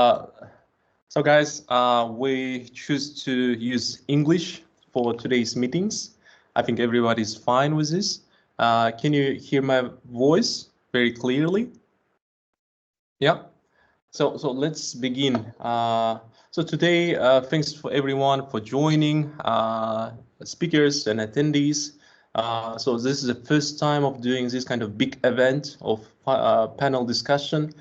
So guys, we choose to use English for today's meetings. I think everybody's fine with this. Can you hear my voice very clearly? Yeah. So let's begin. So today, thanks for everyone for joining, speakers and attendees. So this is the first time of doing this kind of big event of panel discussion.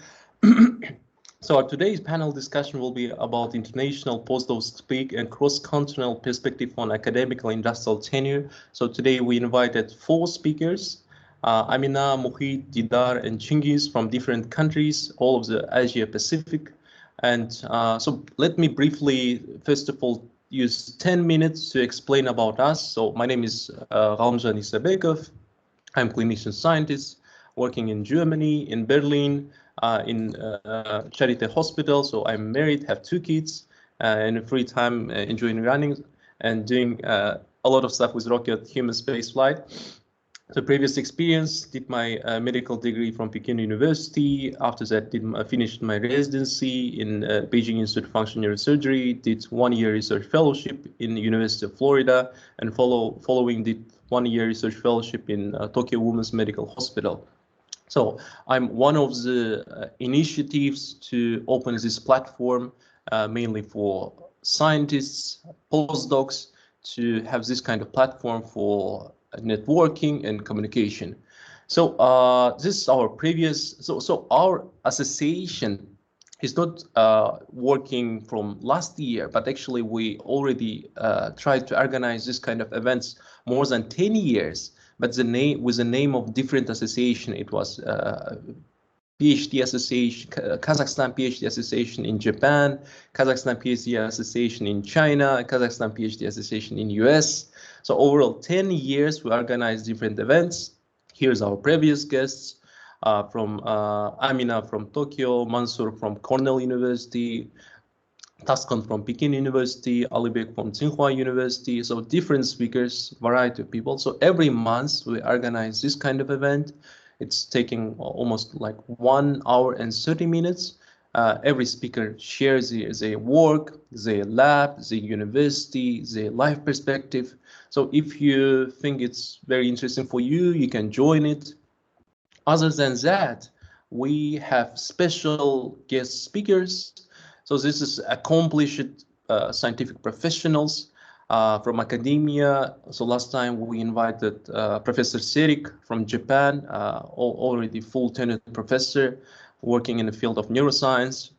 So today's panel discussion will be about international postdoc speak and cross-continental perspective on academic industrial tenure. So today we invited 4 speakers, Amina, Mukhit, Didar, and Chingiz from different countries, all of the Asia Pacific. And so let me briefly, first of all, use 10 minutes to explain about us. So my name is Ramzan Isabekov. I'm clinician scientist working in Germany, in Berlin, in Charité Hospital. So I'm married, have 2 kids, and free time enjoying running and doing a lot of stuff with rocket human space flight. So previous experience, did my medical degree from Fudan University. After that, finished my residency in Beijing Institute of Functional Neurosurgery, did 1-year research fellowship in the University of Florida, and following did 1-year research fellowship in Tokyo Women's Medical Hospital. So I'm one of the initiatives to open this platform, mainly for scientists, postdocs, to have this kind of platform for networking and communication. So this is our previous, so our association is not working from last year, but actually we already tried to organize this kind of events more than 10 years, but the name with the name of different association. It was Ph.D. Association, Kazakhstan Ph.D. Association in Japan, Kazakhstan Ph.D. Association in China, Kazakhstan Ph.D. Association in US. So overall 10 years we organized different events. Here's our previous guests from Amina from Tokyo, Mansour from Cornell University, Taskan from Peking University, Alibek from Tsinghua University. So different speakers, variety of people. So every month we organize this kind of event. It's taking almost like 1 hour and 30 minutes. Every speaker shares their work, their lab, their university, their life perspective. So if you think it's very interesting for you, you can join it. Other than that, we have special guest speakers. So this is accomplished scientific professionals from academia. So last time we invited Professor Serik from Japan, already full tenured professor working in the field of neuroscience.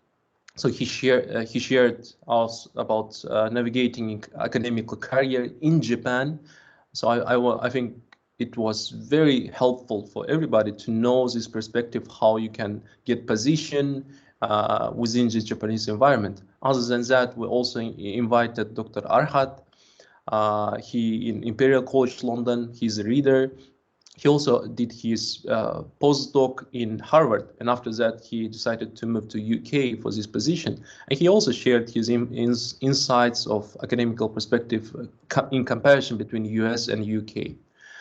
So he shared us about navigating academic career in Japan. So I think it was very helpful for everybody to know this perspective, how you can get position within the Japanese environment. Other than that, we also invited Dr. Arhat. He in Imperial College London, he's a reader. He also did his postdoc in Harvard, and after that he decided to move to UK for this position. And he also shared his insights of academical perspective in comparison between US and UK.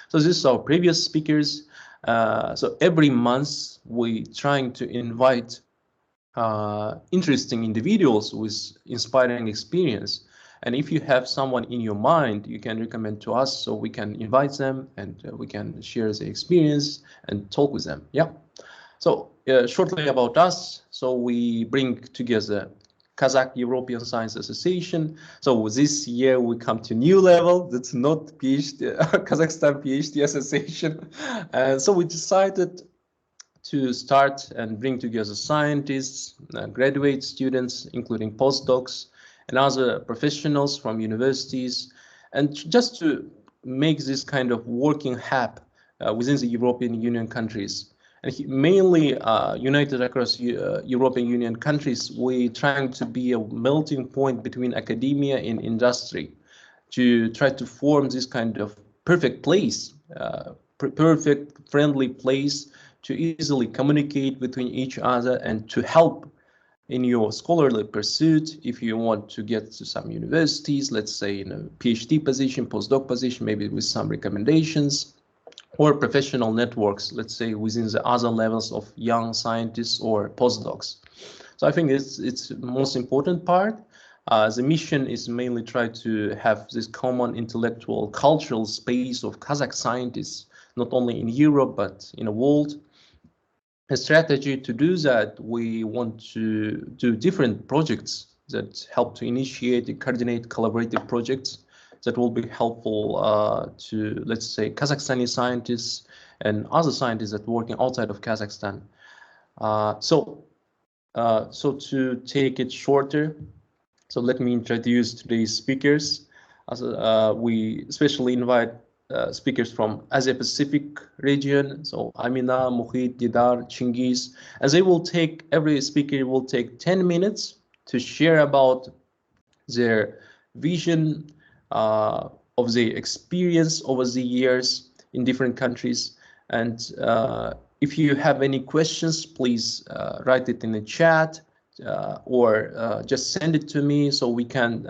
So this is our previous speakers. So every month we trying to invite interesting individuals with inspiring experience. And if you have someone in your mind, you can recommend to us so we can invite them and we can share the experience and talk with them. Yeah. So shortly about us. So we bring together Kazakh European Science Association. So this year we come to new level. That's not PhD, Kazakhstan PhD Association. And so we decided to start and bring together scientists, graduate students, including postdocs, and other professionals from universities, and just to make this kind of working hub within the European Union countries. And mainly united across European Union countries, we're trying to be a melting point between academia and industry to try to form this kind of perfect place, perfect friendly place to easily communicate between each other and to help in your scholarly pursuit. If you want to get to some universities, let's say in a PhD position, postdoc position, maybe with some recommendations, or professional networks, let's say within the other levels of young scientists or postdocs. So I think it's the most important part. The mission is mainly try to have this common intellectual cultural space of Kazakh scientists, not only in Europe, but in the world. A strategy to do that, we want to do different projects that help to initiate and coordinate collaborative projects that will be helpful to, let's say, Kazakhstani scientists and other scientists that are working outside of Kazakhstan. So to take it shorter, so let me introduce today's speakers. We especially invite speakers from Asia Pacific region. So Amina, Mukhit, Didar, Chingiz, and every speaker will take 10 minutes to share about their vision of the experience over the years in different countries. And if you have any questions, please write it in the chat or just send it to me so we can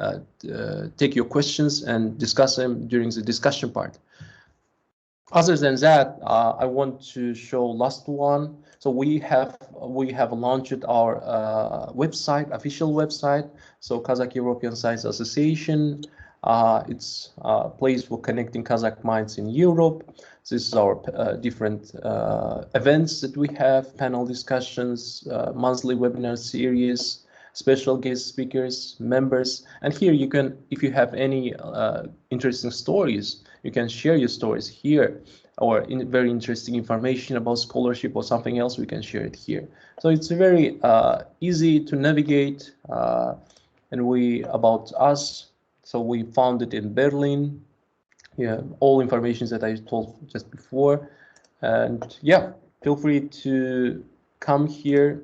take your questions and discuss them during the discussion part. Other than that, I want to show last one. So we have launched our website, official website. So Kazakh European Science Association. It's a place for connecting Kazakh minds in Europe. This is our different events that we have, panel discussions, monthly webinar series, special guest speakers, members. And here you can, if you have any interesting stories, you can share your stories here, or very interesting information about scholarship or something else, we can share it here. So it's very easy to navigate. And about us, so we founded in Berlin. Yeah, all information that I told just before. And yeah, feel free to come here,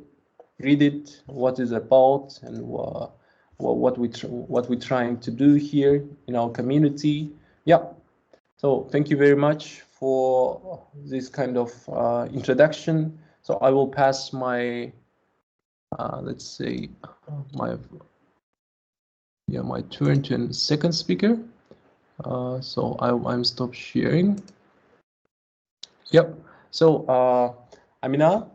read it, what it's about, and what we're trying to do here in our community. Yeah. So thank you very much for this kind of introduction. So I will pass my, let's say, my turn to the second speaker. So I'm stop sharing. Yep. So Amina,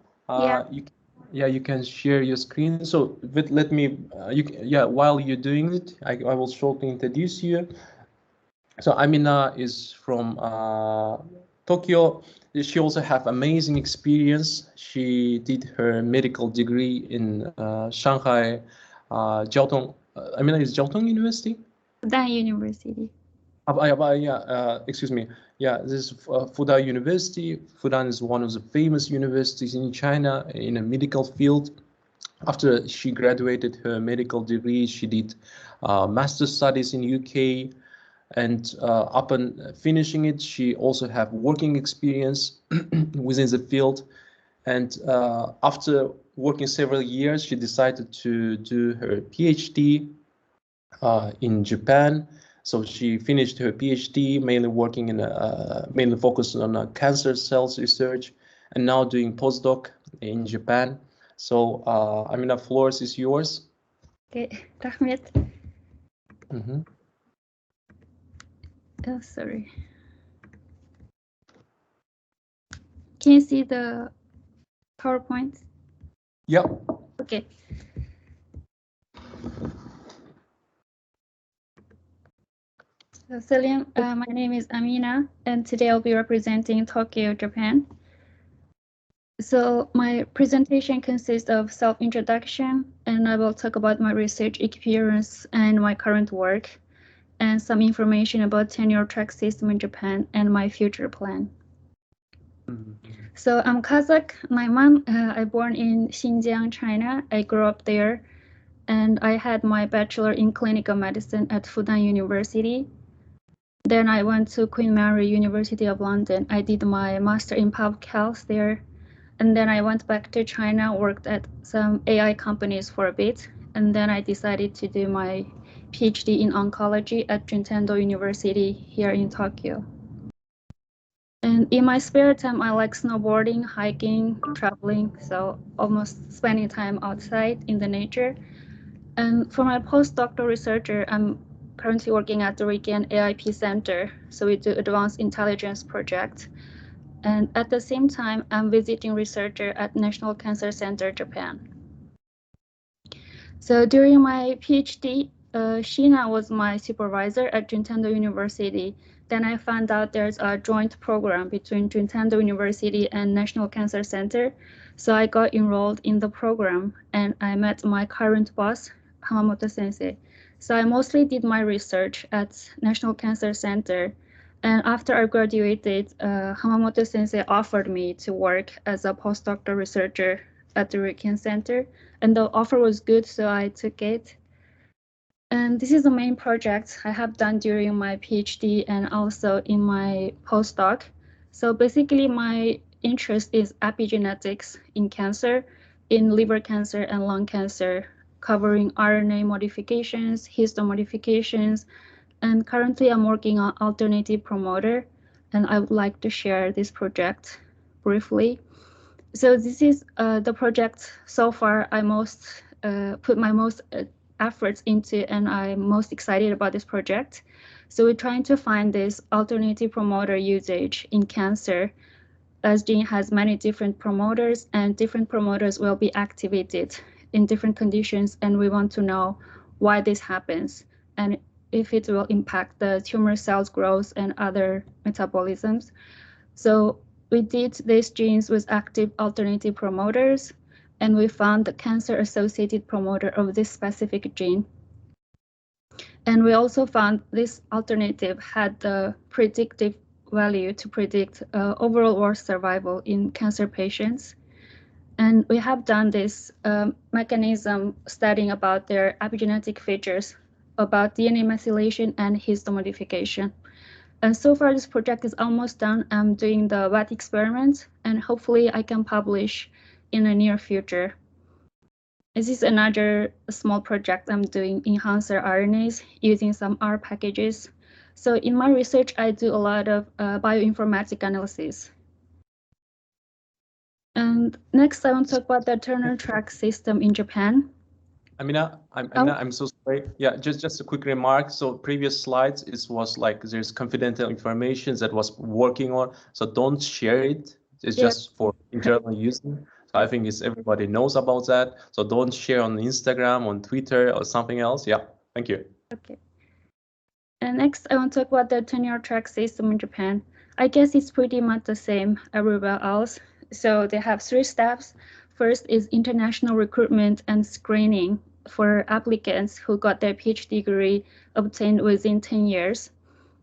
you can share your screen. So let me, while you're doing it, I will shortly introduce you. So Amina is from Tokyo. She also have amazing experience. She did her medical degree in Shanghai, Jiaotong. Amina is Jiaotong University? Fudan University. Excuse me. Yeah, this is Fudan University. Fudan is one of the famous universities in China in a medical field. After she graduated her medical degree, she did master's studies in UK. And upon finishing it, she also have working experience within the field. And after working several years, she decided to do her PhD in Japan. So she finished her PhD, mainly working in mainly focused on cancer cells research, and now doing postdoc in Japan. So Amina, floor is yours. Okay, Rahmet. Mm-hmm. Oh, sorry. Can you see the PowerPoint? Yep. Okay. So, Salim, my name is Amina, and today I'll be representing Tokyo, Japan. So my presentation consists of self-introduction, and I will talk about my research experience and my current work, and some information about tenure track system in Japan and my future plan. So I'm Kazakh, Naiman. I born in Xinjiang, China. I grew up there, and I had my bachelor in clinical medicine at Fudan University. Then I went to Queen Mary University of London. I did my master in public health there. And then I went back to China, worked at some AI companies for a bit. And then I decided to do my PhD in oncology at Juntendo University here in Tokyo. And in my spare time, I like snowboarding, hiking, traveling, so almost spending time outside in the nature. And for my postdoctoral researcher, I'm currently working at the RIKEN AIP Center. So we do advanced intelligence project. And at the same time, I'm visiting researcher at National Cancer Center, Japan. So during my PhD, Sheena was my supervisor at Juntendo University. Then I found out there's a joint program between Juntendo University and National Cancer Center. So I got enrolled in the program and I met my current boss, Hamamoto Sensei. So I mostly did my research at National Cancer Center. And after I graduated, Hamamoto Sensei offered me to work as a postdoctoral researcher at the RIKEN Center. And the offer was good, so I took it. And this is the main project I have done during my PhD and also in my postdoc. So basically my interest is epigenetics in cancer, in liver cancer and lung cancer, covering RNA modifications, histone modifications, and currently I'm working on alternative promoter, and I would like to share this project briefly. So this is the project so far I most put my most efforts into, and I'm most excited about this project. So we're trying to find this alternative promoter usage in cancer, as gene has many different promoters and different promoters will be activated in different conditions, and we want to know why this happens and if it will impact the tumor cells growth and other metabolisms. So we did these genes with active alternative promoters, and we found the cancer-associated promoter of this specific gene. And we also found this alternative had the predictive value to predict overall survival in cancer patients. And we have done this mechanism studying about their epigenetic features, about DNA methylation and histone modification. And so far, this project is almost done. I'm doing the wet experiments, and hopefully I can publish in the near future. This is another small project I'm doing, enhancer RNAs using some R packages. So in my research, I do a lot of bioinformatic analysis. And next, I want to talk about the Turner track system in Japan. Amina, I'm so sorry. Yeah, just a quick remark. So previous slides, it was like there's confidential information that was working on. So don't share it. It's just for internal using. So I think everybody knows about that. So don't share on Instagram, on Twitter, or something else. Yeah, thank you. Okay. And next, I want to talk about the tenure track system in Japan. I guess it's pretty much the same everywhere else. So they have 3 steps. First is international recruitment and screening for applicants who got their PhD degree obtained within 10 years.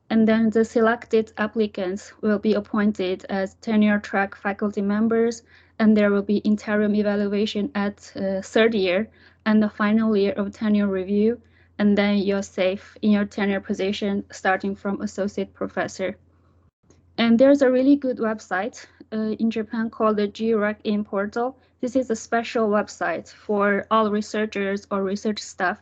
And then the selected applicants will be appointed as tenure track faculty members, and there will be interim evaluation at 3rd year and the final year of tenure review. And then you're safe in your tenure position starting from associate professor. And there's a really good website in Japan called the RIKEN portal. This is a special website for all researchers or research staff.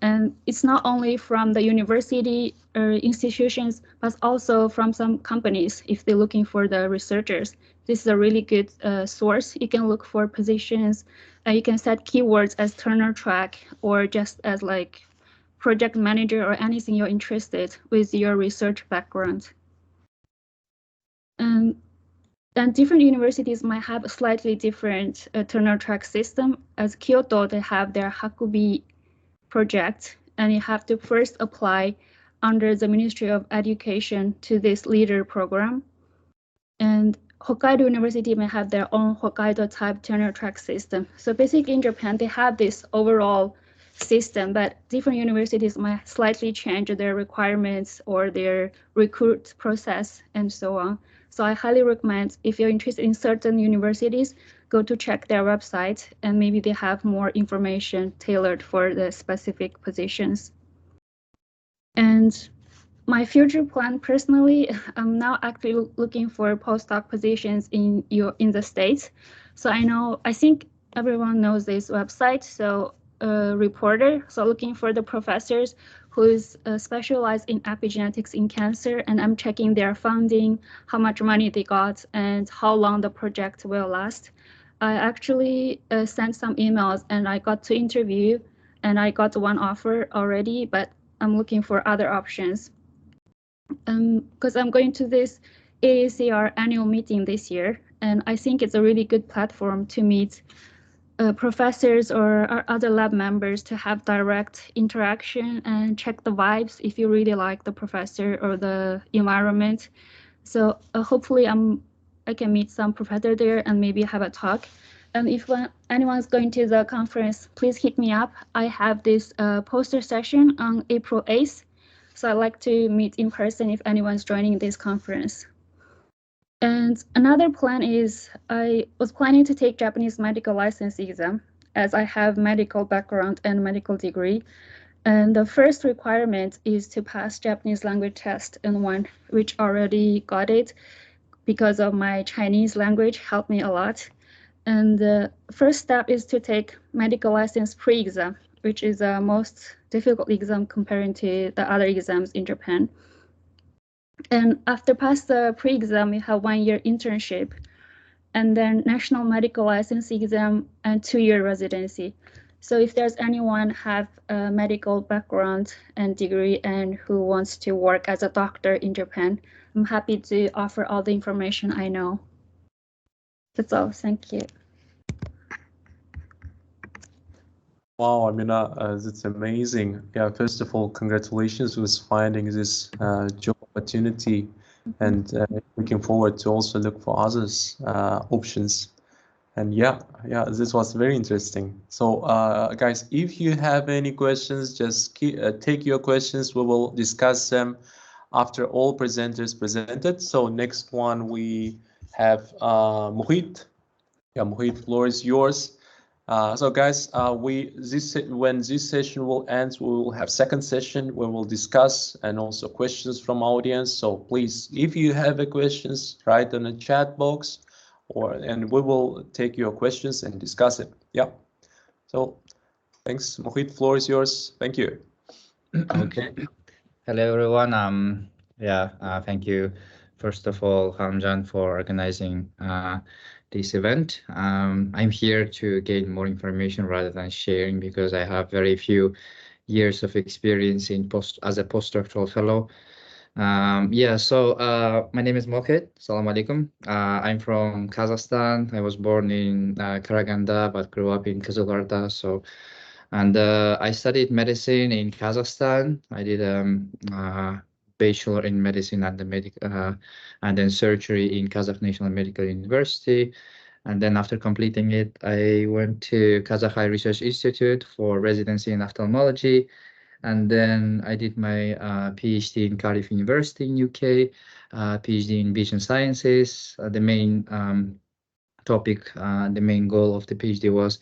And it's not only from the university or institutions, but also from some companies if they're looking for the researchers. This is a really good source. You can look for positions. You can set keywords as Turner track or just as like project manager or anything you're interested with your research background. And different universities might have a slightly different Turner track system. As Kyoto, they have their Hakubi project, and you have to first apply under the Ministry of Education to this leader program. And Hokkaido University may have their own Hokkaido type tenure track system. So basically in Japan, they have this overall system, but different universities might slightly change their requirements or their recruit process and so on. So I highly recommend if you're interested in certain universities, go to check their website, and maybe they have more information tailored for the specific positions. And my future plan personally, I'm now actually looking for postdoc positions in the States. So I think everyone knows this website. So reporter, so looking for the professors who's specialized in epigenetics in cancer, and I'm checking their funding, how much money they got, and how long the project will last. I actually sent some emails and I got to interview, and I got one offer already, but I'm looking for other options. Because I'm going to this AACR annual meeting this year, and I think it's a really good platform to meet professors or other lab members to have direct interaction and check the vibes if you really like the professor or the environment. So hopefully I can meet some professor there and maybe have a talk. And if anyone's going to the conference, please hit me up. I have this poster session on April 8th. So I'd like to meet in person if anyone's joining this conference. And another plan is I was planning to take Japanese medical license exam as I have medical background and medical degree. And the first requirement is to pass Japanese language test N1, which already got it because of my Chinese language helped me a lot. And the first step is to take medical license pre-exam, which is the most difficult exam comparing to the other exams in Japan. And after pass the pre-exam, you have 1 year internship, and then national medical license exam and 2-year residency. So if there's anyone have a medical background and degree and who wants to work as a doctor in Japan, I'm happy to offer all the information I know. That's all. Thank you. Wow, Amina, that's amazing. Yeah, first of all, congratulations with finding this job opportunity, and looking forward to also look for others options. And yeah, this was very interesting. So guys, if you have any questions, just take your questions. We will discuss them after all presenters presented. So next one we have Mukhit. Yeah, Mukhit, floor is yours. So guys, when this session will end, we will have second session where we'll discuss and also questions from audience. So please, if you have a questions, write in the chat box, and we will take your questions and discuss it. Yeah. So thanks, Mukhit. Floor is yours. Thank you. Okay. Hello, everyone. Thank you, first of all, Hamjan, for organizing this event. I'm here to gain more information rather than sharing because I have very few years of experience as a postdoctoral fellow. My name is Mukhit. Assalamu alaikum. I'm from Kazakhstan. I was born in Karaganda, but grew up in Kizilvarda. I studied medicine in Kazakhstan. I did bachelor in medicine and then surgery in Kazakh National Medical University. And then after completing it, I went to Kazakh High Research Institute for residency in ophthalmology. And then I did my PhD in Cardiff University in UK, PhD in vision sciences. The main topic, the main goal of the PhD was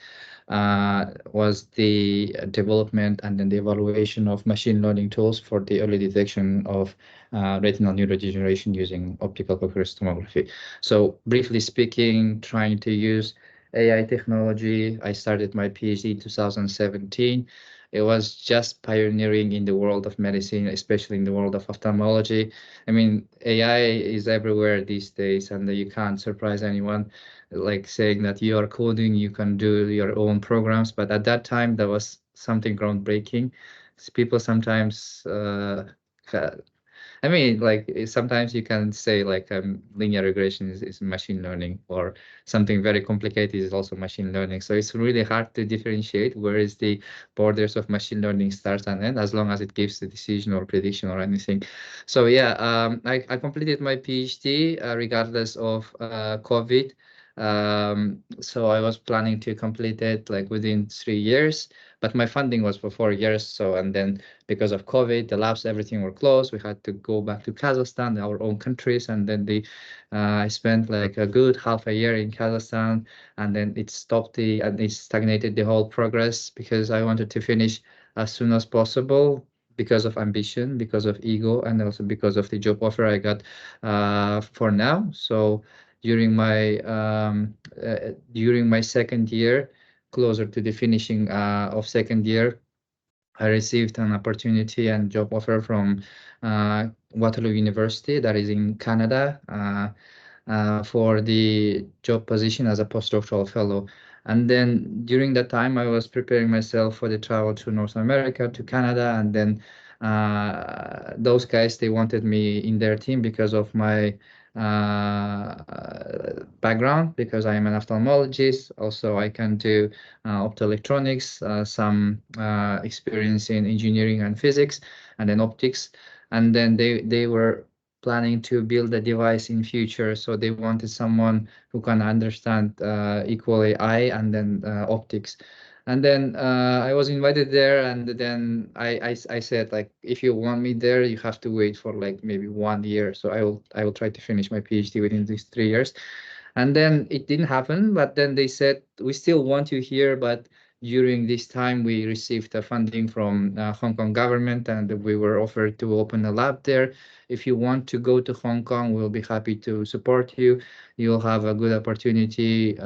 the development and then the evaluation of machine learning tools for the early detection of retinal neurodegeneration using optical coherence tomography. So briefly speaking, trying to use AI technology. I started my PhD in 2017. It was just pioneering in the world of medicine, especially in the world of ophthalmology. I mean, AI is everywhere these days, and you can't surprise anyone like saying that you are coding, you can do your own programs. But at that time, that was something groundbreaking. People sometimes sometimes you can say like linear regression is machine learning, or something very complicated is also machine learning. So it's really hard to differentiate where is the borders of machine learning starts and end, as long as it gives the decision or prediction or anything. So yeah, I completed my PhD regardless of COVID. So I was planning to complete it like within 3 years, but my funding was for 4 years. So, and then because of COVID, the labs, everything were closed. We had to go back to Kazakhstan, our own countries. And then I spent like a good half a year in Kazakhstan, and then it stopped and it stagnated the whole progress because I wanted to finish as soon as possible because of ambition, because of ego, and also because of the job offer I got for now. So during my second year, closer to the finishing of second year, I received an opportunity and job offer from Waterloo University, that is in Canada, for the job position as a postdoctoral fellow. And then during that time, I was preparing myself for the travel to North America, to Canada, and then those guys, they wanted me in their team because of my background because I am an ophthalmologist. Also, I can do optoelectronics, some experience in engineering and physics, and then optics. And then they were planning to build a device in future, so they wanted someone who can understand equally eye and then optics. And then I was invited there, and then I said, like, if you want me there, you have to wait for like maybe 1 year. So I will try to finish my PhD within these 3 years. And then it didn't happen, but then they said, we still want you here, but during this time we received funding from Hong Kong government, and we were offered to open a lab there. If you want to go to Hong Kong, we'll be happy to support you. You'll have a good opportunity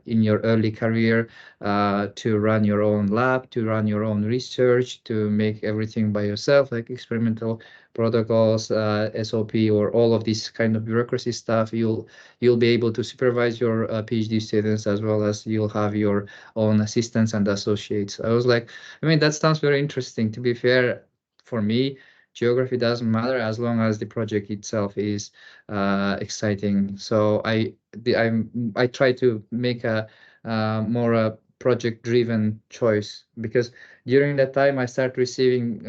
in your early career to run your own lab, to run your own research, to make everything by yourself, like experimental protocols, SOP, or all of this kind of bureaucracy stuff. You'll be able to supervise your PhD students, as well as you'll have your own assistants and associates. I was like, I mean, that sounds very interesting. To be fair, for me, geography doesn't matter as long as the project itself is exciting. So I try to make a more project-driven choice, because during that time I started receiving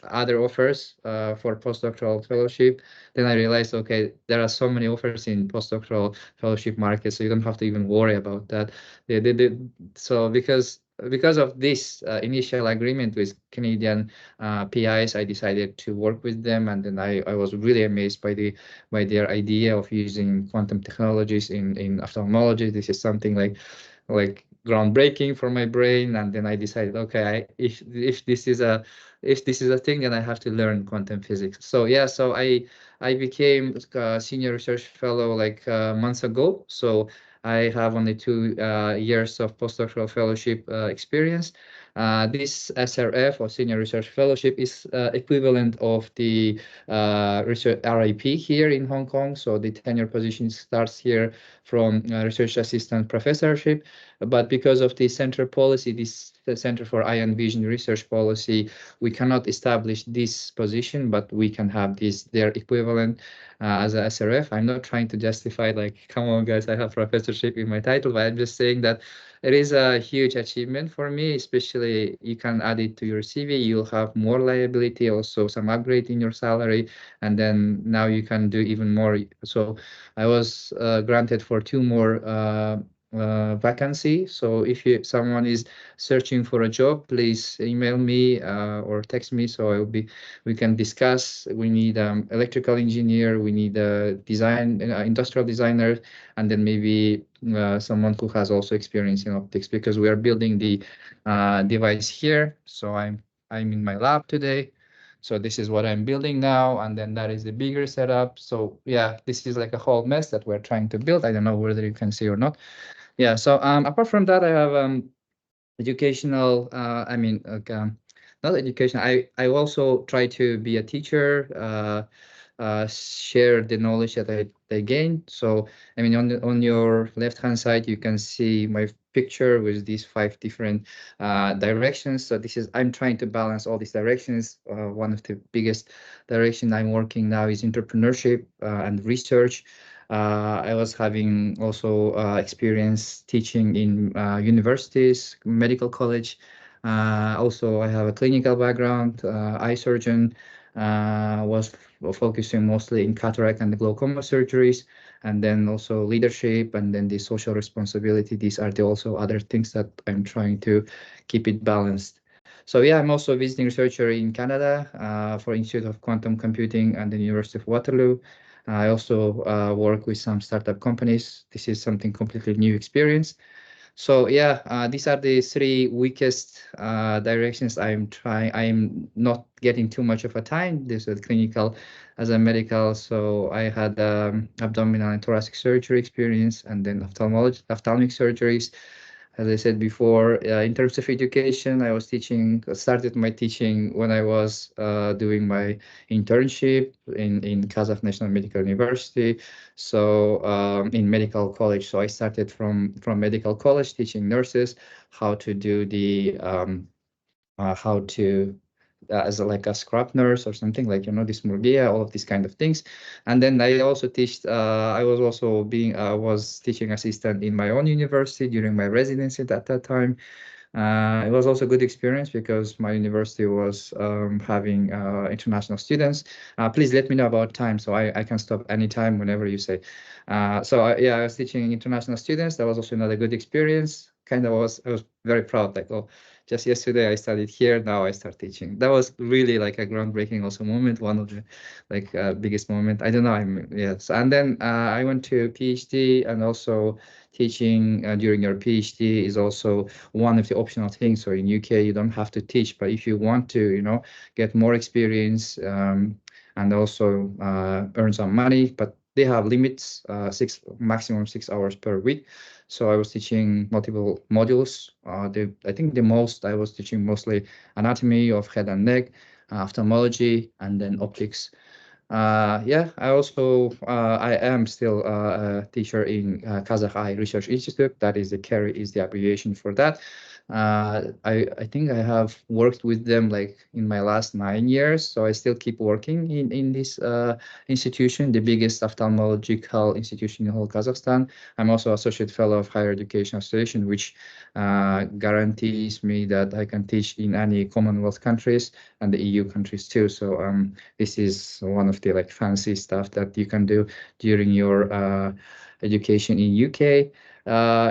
other offers for postdoctoral fellowship. Then I realized, okay, there are so many offers in postdoctoral fellowship market, so you don't have to even worry about that. So because of this initial agreement with Canadian PIs, I decided to work with them, and then I was really amazed by their idea of using quantum technologies in ophthalmology. This is something like groundbreaking for my brain, and then I decided, okay, if this is a thing, then I have to learn quantum physics. So yeah, so I became a senior research fellow like months ago. So I have only 2 years of postdoctoral fellowship experience. This SRF, or Senior Research Fellowship, is equivalent of the research RIP here in Hong Kong. So the tenure position starts here from research assistant professorship. But because of the center policy, the Center for Eye and Vision Research Policy, we cannot establish this position, but we can have their equivalent as a SRF. I'm not trying to justify, like, come on guys, I have professorship in my title, but I'm just saying that it is a huge achievement for me. Especially you can add it to your CV, you'll have more liability, also some upgrade in your salary, and then now you can do even more. So I was granted for 2 more vacancy. So if someone is searching for a job, please email me or text me, so we can discuss. We need electrical engineer, we need a industrial designer, and then maybe someone who has also experience in optics, because we are building the device here. So I'm in my lab today. So this is what I'm building now, and then that is the bigger setup. So yeah, this is like a whole mess that we're trying to build. I don't know whether you can see or not. Yeah, so apart from that, I have educational, not education. I also try to be a teacher, share the knowledge that I gained. So, I mean, on your left-hand side, you can see my picture with these 5 different directions. So I'm trying to balance all these directions. One of the biggest direction I'm working now is entrepreneurship and research. I was having also experience teaching in universities, medical college. Also, I have a clinical background, eye surgeon, was focusing mostly in cataract and glaucoma surgeries, and then also leadership, and then the social responsibility. These are the also other things that I'm trying to keep it balanced. So yeah, I'm also a visiting researcher in Canada for Institute of Quantum Computing and the University of Waterloo. I also work with some startup companies. This is something completely new experience. So yeah, these are the 3 weakest directions I'm trying. I'm not getting too much of a time. This is clinical as a medical. So I had abdominal and thoracic surgery experience, and then ophthalmic surgeries. As I said before, in terms of education, I was started my teaching when I was doing my internship in Kazakh National Medical University. So in medical college, so I started from medical college teaching nurses how to do the how to as like a scrub nurse or something, like, you know, dysmorphia, all of these kind of things. And then I also teach, I was also was teaching assistant in my own university during my residency at that time. It was also a good experience because my university was having international students. Please let me know about time so I can stop anytime whenever you say. Yeah, I was teaching international students. That was also another good experience. I was very proud, like, oh, just yesterday I studied here, now I start teaching. That was really like a groundbreaking also moment, one of the like biggest moment. I don't know, yes. And then I went to PhD, and also teaching during your PhD is also one of the optional things. So in UK, you don't have to teach, but if you want to, you know, get more experience and also earn some money, but they have limits, maximum 6 hours per week. So I was teaching multiple modules. I think the most I was teaching mostly anatomy of head and neck, ophthalmology, and then optics. Yeah, I am still a teacher in Kazakh Eye Research Institute. That is the KERI is the abbreviation for that. I think I have worked with them like in my last 9 years, so I still keep working in this institution, the biggest ophthalmological institution in whole Kazakhstan. I'm also associate fellow of Higher Education Association, which guarantees me that I can teach in any Commonwealth countries and the EU countries too. So this is one of the like fancy stuff that you can do during your education in UK.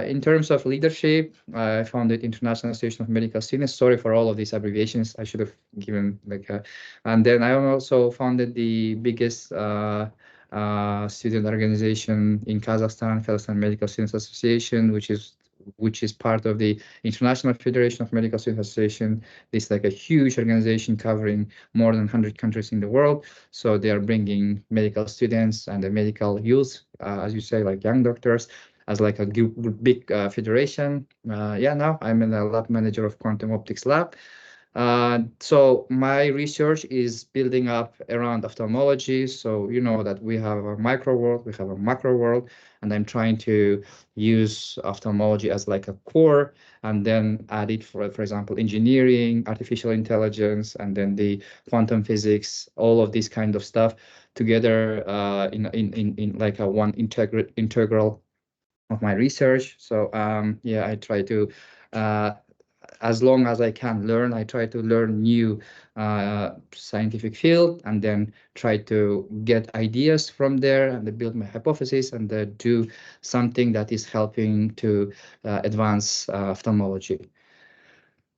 In terms of leadership, I founded International Association of Medical Students. Sorry for all of these abbreviations. I should have given like and then I also founded the biggest student organization in Kazakhstan, Kazakhstan Medical Students Association, which is part of the International Federation of Medical Students Association. This is like a huge organization covering more than 100 countries in the world. So they are bringing medical students and the medical youth, as you say, like young doctors, as like a big federation. Yeah, now I'm in a lab manager of quantum optics lab. So my research is building up around ophthalmology. So you know that we have a micro world, we have a macro world, and I'm trying to use ophthalmology as like a core, and then add it for example, engineering, artificial intelligence, and then the quantum physics, all of this kind of stuff together in like a one integral of my research. So yeah, I try to as long as I can learn, I try to learn new scientific field, and then try to get ideas from there and build my hypothesis, and do something that is helping to advance ophthalmology.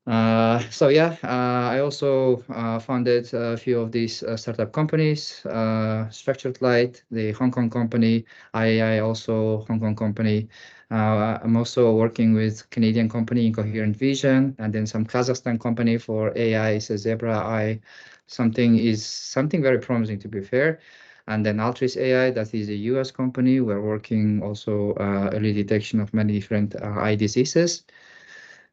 So yeah, I also founded a few of these startup companies, Structured Light, the Hong Kong company, I also Hong Kong company. I'm also working with Canadian company Incoherent Vision, and then some Kazakhstan company for AI, so Zebra Eye. Something very promising, to be fair. And then Altris AI, that is a US company. We're working also early detection of many different eye diseases.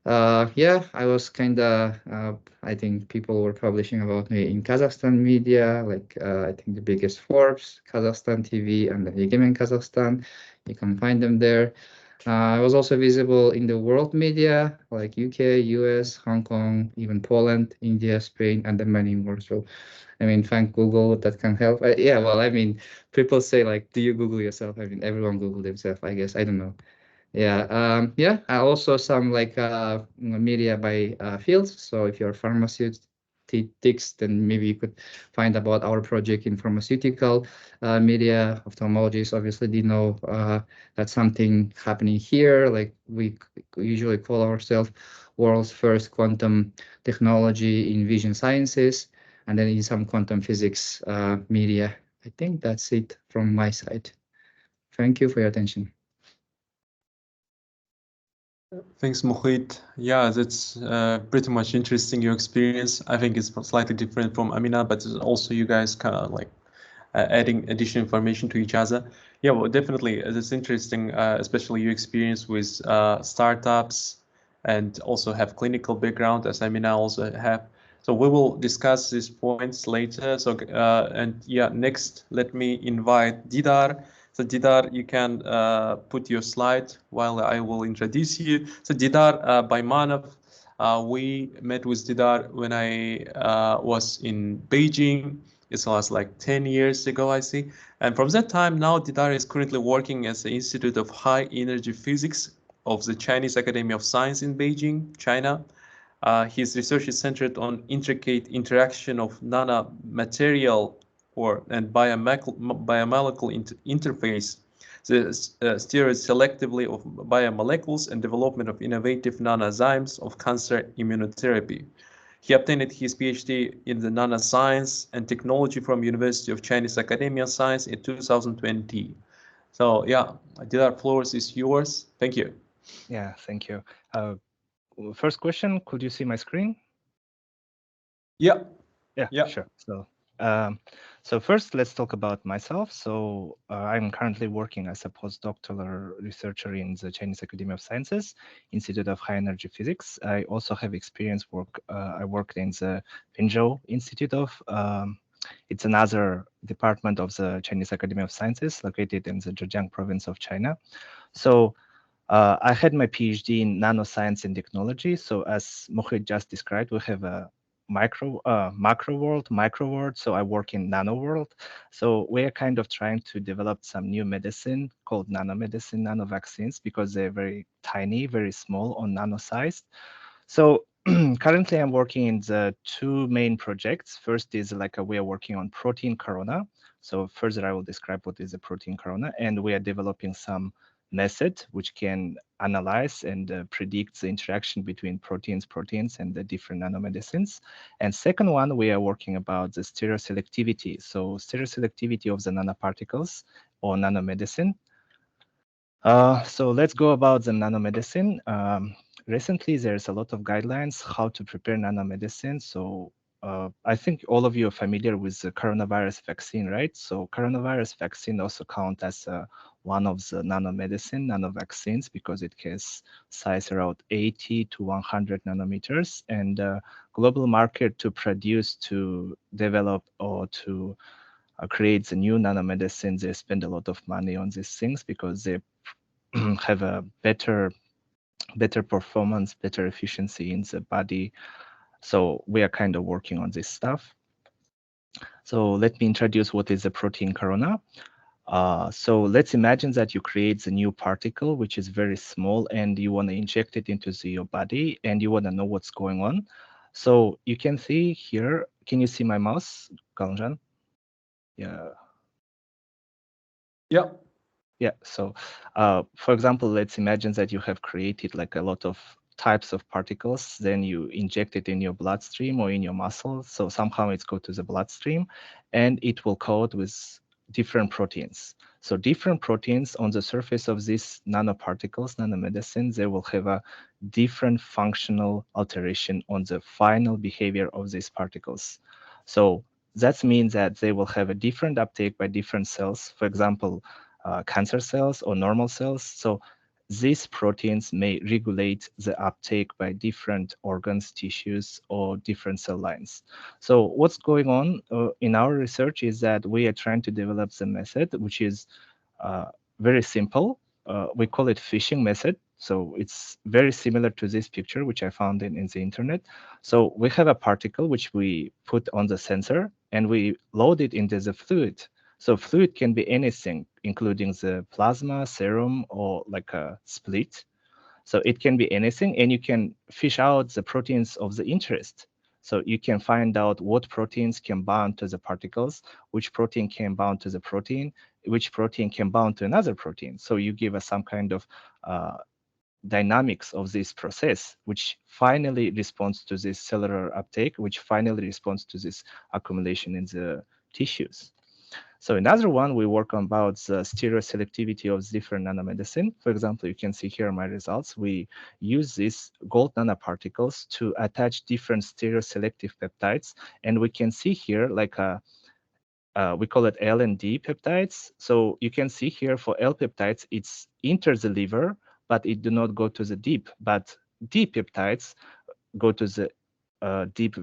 Yeah, I was I think people were publishing about me in Kazakhstan media, like I think the biggest Forbes, Kazakhstan TV, and the RIKEN Kazakhstan. You can find them there. I was also visible in the world media, like UK, US, Hong Kong, even Poland, India, Spain, and then many more. So, I mean, thank Google, that can help. Yeah, well, I mean, people say like, do you Google yourself? I mean, everyone Google themselves, I guess. I don't know. Yeah, yeah. Also some like media by fields. So if you're pharmaceutics, then maybe you could find about our project in pharmaceutical media. Ophthalmologists obviously did know that's something happening here. Like we usually call ourselves world's first quantum technology in vision sciences, and then in some quantum physics media. I think that's it from my side. Thank you for your attention. Thanks, Mukhit. Yeah, that's pretty much interesting, your experience. I think it's slightly different from Amina, but also you guys kind of like adding additional information to each other. Yeah, well, definitely, it's interesting, especially your experience with startups, and also have clinical background, as Amina also have. So we will discuss these points later. So, and yeah, next, let me invite Didar. So Didar, you can put your slide while I will introduce you. So Didar Baimanov We met with Didar when I was in Beijing. It was like 10 years ago, I see. And from that time, now Didar is currently working as the Institute of High Energy Physics of the Chinese Academy of Science in Beijing, China. His research is centered on intricate interaction of nanomaterial and biomolecule interface, the steers selectively of biomolecules and development of innovative nanozymes of cancer immunotherapy. He obtained his PhD in the nanoscience and technology from University of Chinese Academy of Science in 2020. So yeah, Didar, floor is yours. Thank you. Yeah, thank you. First question, could you see my screen? Yeah. Yeah, sure. So first, let's talk about myself. So I'm currently working as a postdoctoral researcher in the Chinese Academy of Sciences, Institute of High Energy Physics. I also have experience I worked in the Pinzhou Institute of, it's another department of the Chinese Academy of Sciences located in the Zhejiang province of China. So I had my PhD in nanoscience and technology. So as Mukhit just described, we have a macro world, micro world. So I work in nano world. So we're kind of trying to develop some new medicine called nanomedicine, nano vaccines, because they're very tiny, very small, or nano sized. So currently I'm working in the two main projects. First is we are working on protein corona. So further I will describe what is a protein corona, and we are developing some method which can analyze and predict the interaction between proteins and the different nanomedicines. And second one, we are working about the stereoselectivity. So stereoselectivity of the nanoparticles or nanomedicine. So let's go about the nanomedicine. Recently, there's a lot of guidelines how to prepare nanomedicine. So I think all of you are familiar with the coronavirus vaccine, right? So coronavirus vaccine also count as one of the nanomedicine, nanovaccines, because it has size around 80 to 100 nanometers, and global market to produce, to develop, or to create the new nanomedicines. They spend a lot of money on these things because they have a better performance, better efficiency in the body. So we are kind of working on this stuff. So let me introduce what is a protein corona. So let's imagine that you create a new particle, which is very small, and you want to inject it into your body, and you want to know what's going on. So you can see here, can you see my mouse, Kaljan? Yeah. Yeah. Yeah, so for example, let's imagine that you have created like a lot of types of particles, then you inject it in your bloodstream or in your muscle. So somehow it's go to the bloodstream and it will coat with different proteins. So different proteins on the surface of these nanoparticles, nanomedicines, they will have a different functional alteration on the final behavior of these particles. So that means that they will have a different uptake by different cells. For example, cancer cells or normal cells. So these proteins may regulate the uptake by different organs, tissues, or different cell lines. So what's going on in our research is that we are trying to develop the method, which is very simple. We call it fishing method. So it's very similar to this picture, which I found in the internet. So we have a particle which we put on the sensor and we load it into the fluid. So fluid can be anything, including the plasma, serum, or like a split. So it can be anything, and you can fish out the proteins of the interest. So you can find out what proteins can bind to the particles, which protein can bind to the protein, which protein can bind to another protein. So you give us some kind of dynamics of this process, which finally responds to this cellular uptake, which finally responds to this accumulation in the tissues. So another one, we work on about the stereoselectivity of different nanomedicine. For example, you can see here my results. We use these gold nanoparticles to attach different stereoselective peptides. And we can see here like we call it L and D peptides. So you can see here for L peptides, it's enters the liver, but it do not go to the deep. But D peptides go to the deep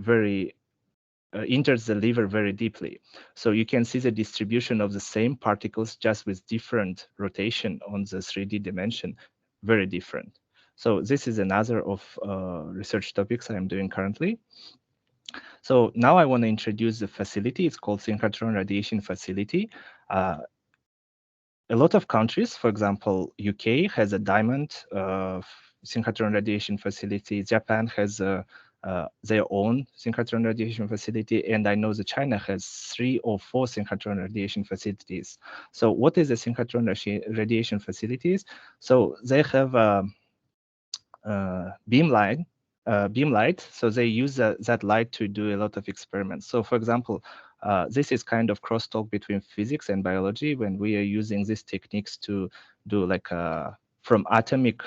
enters the liver very deeply. So you can see the distribution of the same particles just with different rotation on the 3D dimension, very different. So this is another of research topics I'm doing currently. So now I want to introduce the facility. It's called Synchrotron Radiation Facility. A lot of countries, for example, UK has a diamond synchrotron radiation facility. Japan has their own synchrotron radiation facility, and I know that China has 3 or 4 synchrotron radiation facilities. So what is the synchrotron radiation facilities? So they have beam light, so they use that light to do a lot of experiments. So for example, this is kind of crosstalk between physics and biology when we are using these techniques to do like from atomic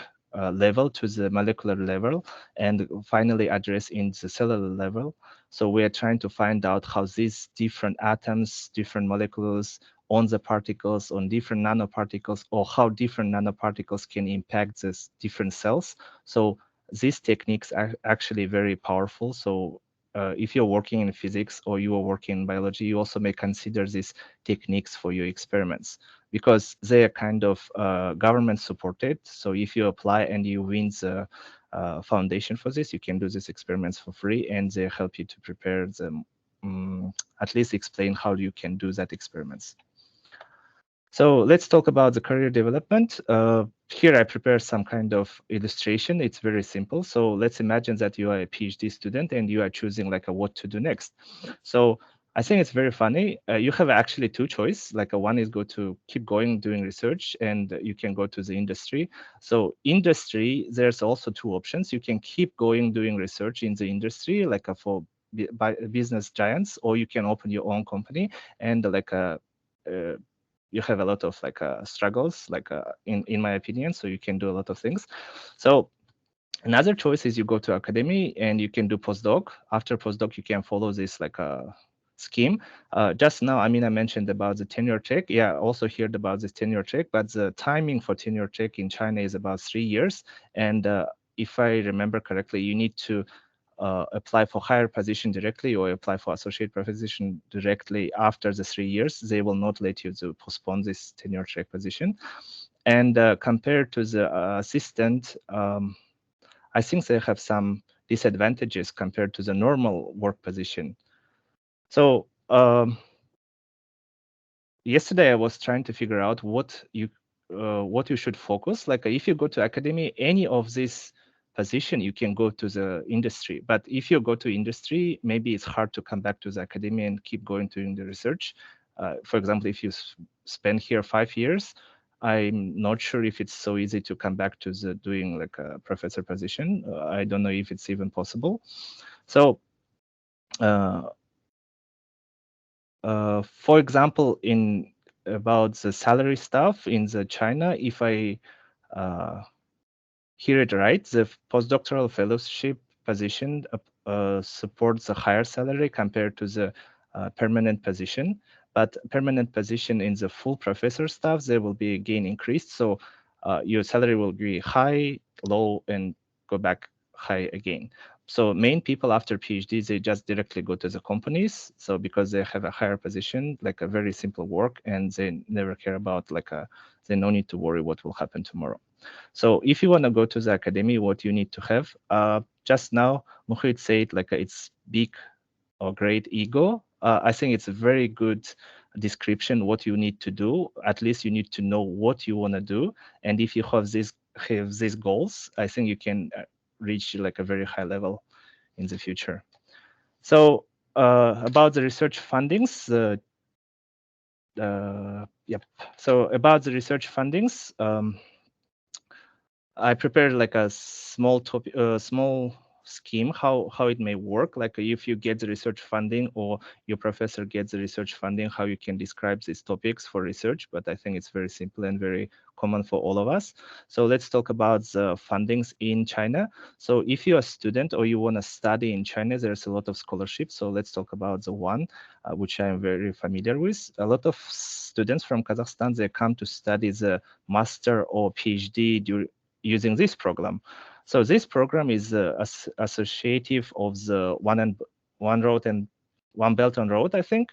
level to the molecular level and finally address in the cellular level. So we are trying to find out how these different atoms, different molecules on the particles, on different nanoparticles, or how different nanoparticles can impact these different cells. So these techniques are actually very powerful. So if you're working in physics or you are working in biology, you also may consider these techniques for your experiments because they are kind of government supported. So if you apply and you win the foundation for this, you can do these experiments for free and they help you to prepare them, at least explain how you can do that experiments. So let's talk about the career development. Here I prepare some kind of illustration. It's very simple. So let's imagine that you are a PhD student and you are choosing like what to do next. So I think it's very funny. You have actually 2 choices. Like one is keep going doing research and you can go to the industry. So industry, there's also 2 options. You can keep going doing research in the industry, like for business giants, or you can open your own company and like you have a lot of like struggles, like in my opinion, so you can do a lot of things. So another choice is you go to academy and you can do postdoc. After postdoc, you can follow this like a scheme. Just now, Amina mentioned about the tenure track. Yeah, also heard about this tenure track, but the timing for tenure track in China is about 3 years. And if I remember correctly, you need to apply for higher position directly or apply for associate position directly after the 3 years. They will not let you to postpone this tenure track position. And compared to the assistant, I think they have some disadvantages compared to the normal work position. So yesterday I was trying to figure out what you should focus. Like if you go to academy, any of these position, you can go to the industry. But if you go to industry, maybe it's hard to come back to the academy and keep going doing the research. For example, if you spend here 5 years, I'm not sure if it's so easy to come back to the doing like a professor position. I don't know if it's even possible. So for example, in about the salary stuff in the China, if I hear it right, the postdoctoral fellowship position supports a higher salary compared to the permanent position. But permanent position in the full professor staff, they will be again increased. So your salary will be high, low, and go back high again. So main people after PhD, they just directly go to the companies. So because they have a higher position, like a very simple work, and they never care about like they no need to worry what will happen tomorrow. So if you want to go to the academy, what you need to have, just now, Mukhit said like it's big or great ego. I think it's a very good description what you need to do. At least you need to know what you want to do. And if you have these goals, I think you can reach like a very high level in the future. So about the research fundings, yep. So about the research fundings, I prepared like a small small scheme how it may work. Like if you get the research funding or your professor gets the research funding, how you can describe these topics for research. But I think it's very simple and very common for all of us. So let's talk about the fundings in China. So if you're a student or you want to study in China, there's a lot of scholarships. So let's talk about the one which I'm very familiar with. A lot of students from Kazakhstan, they come to study the master or PhD using this program. So this program is associative of the One Belt and Road, I think.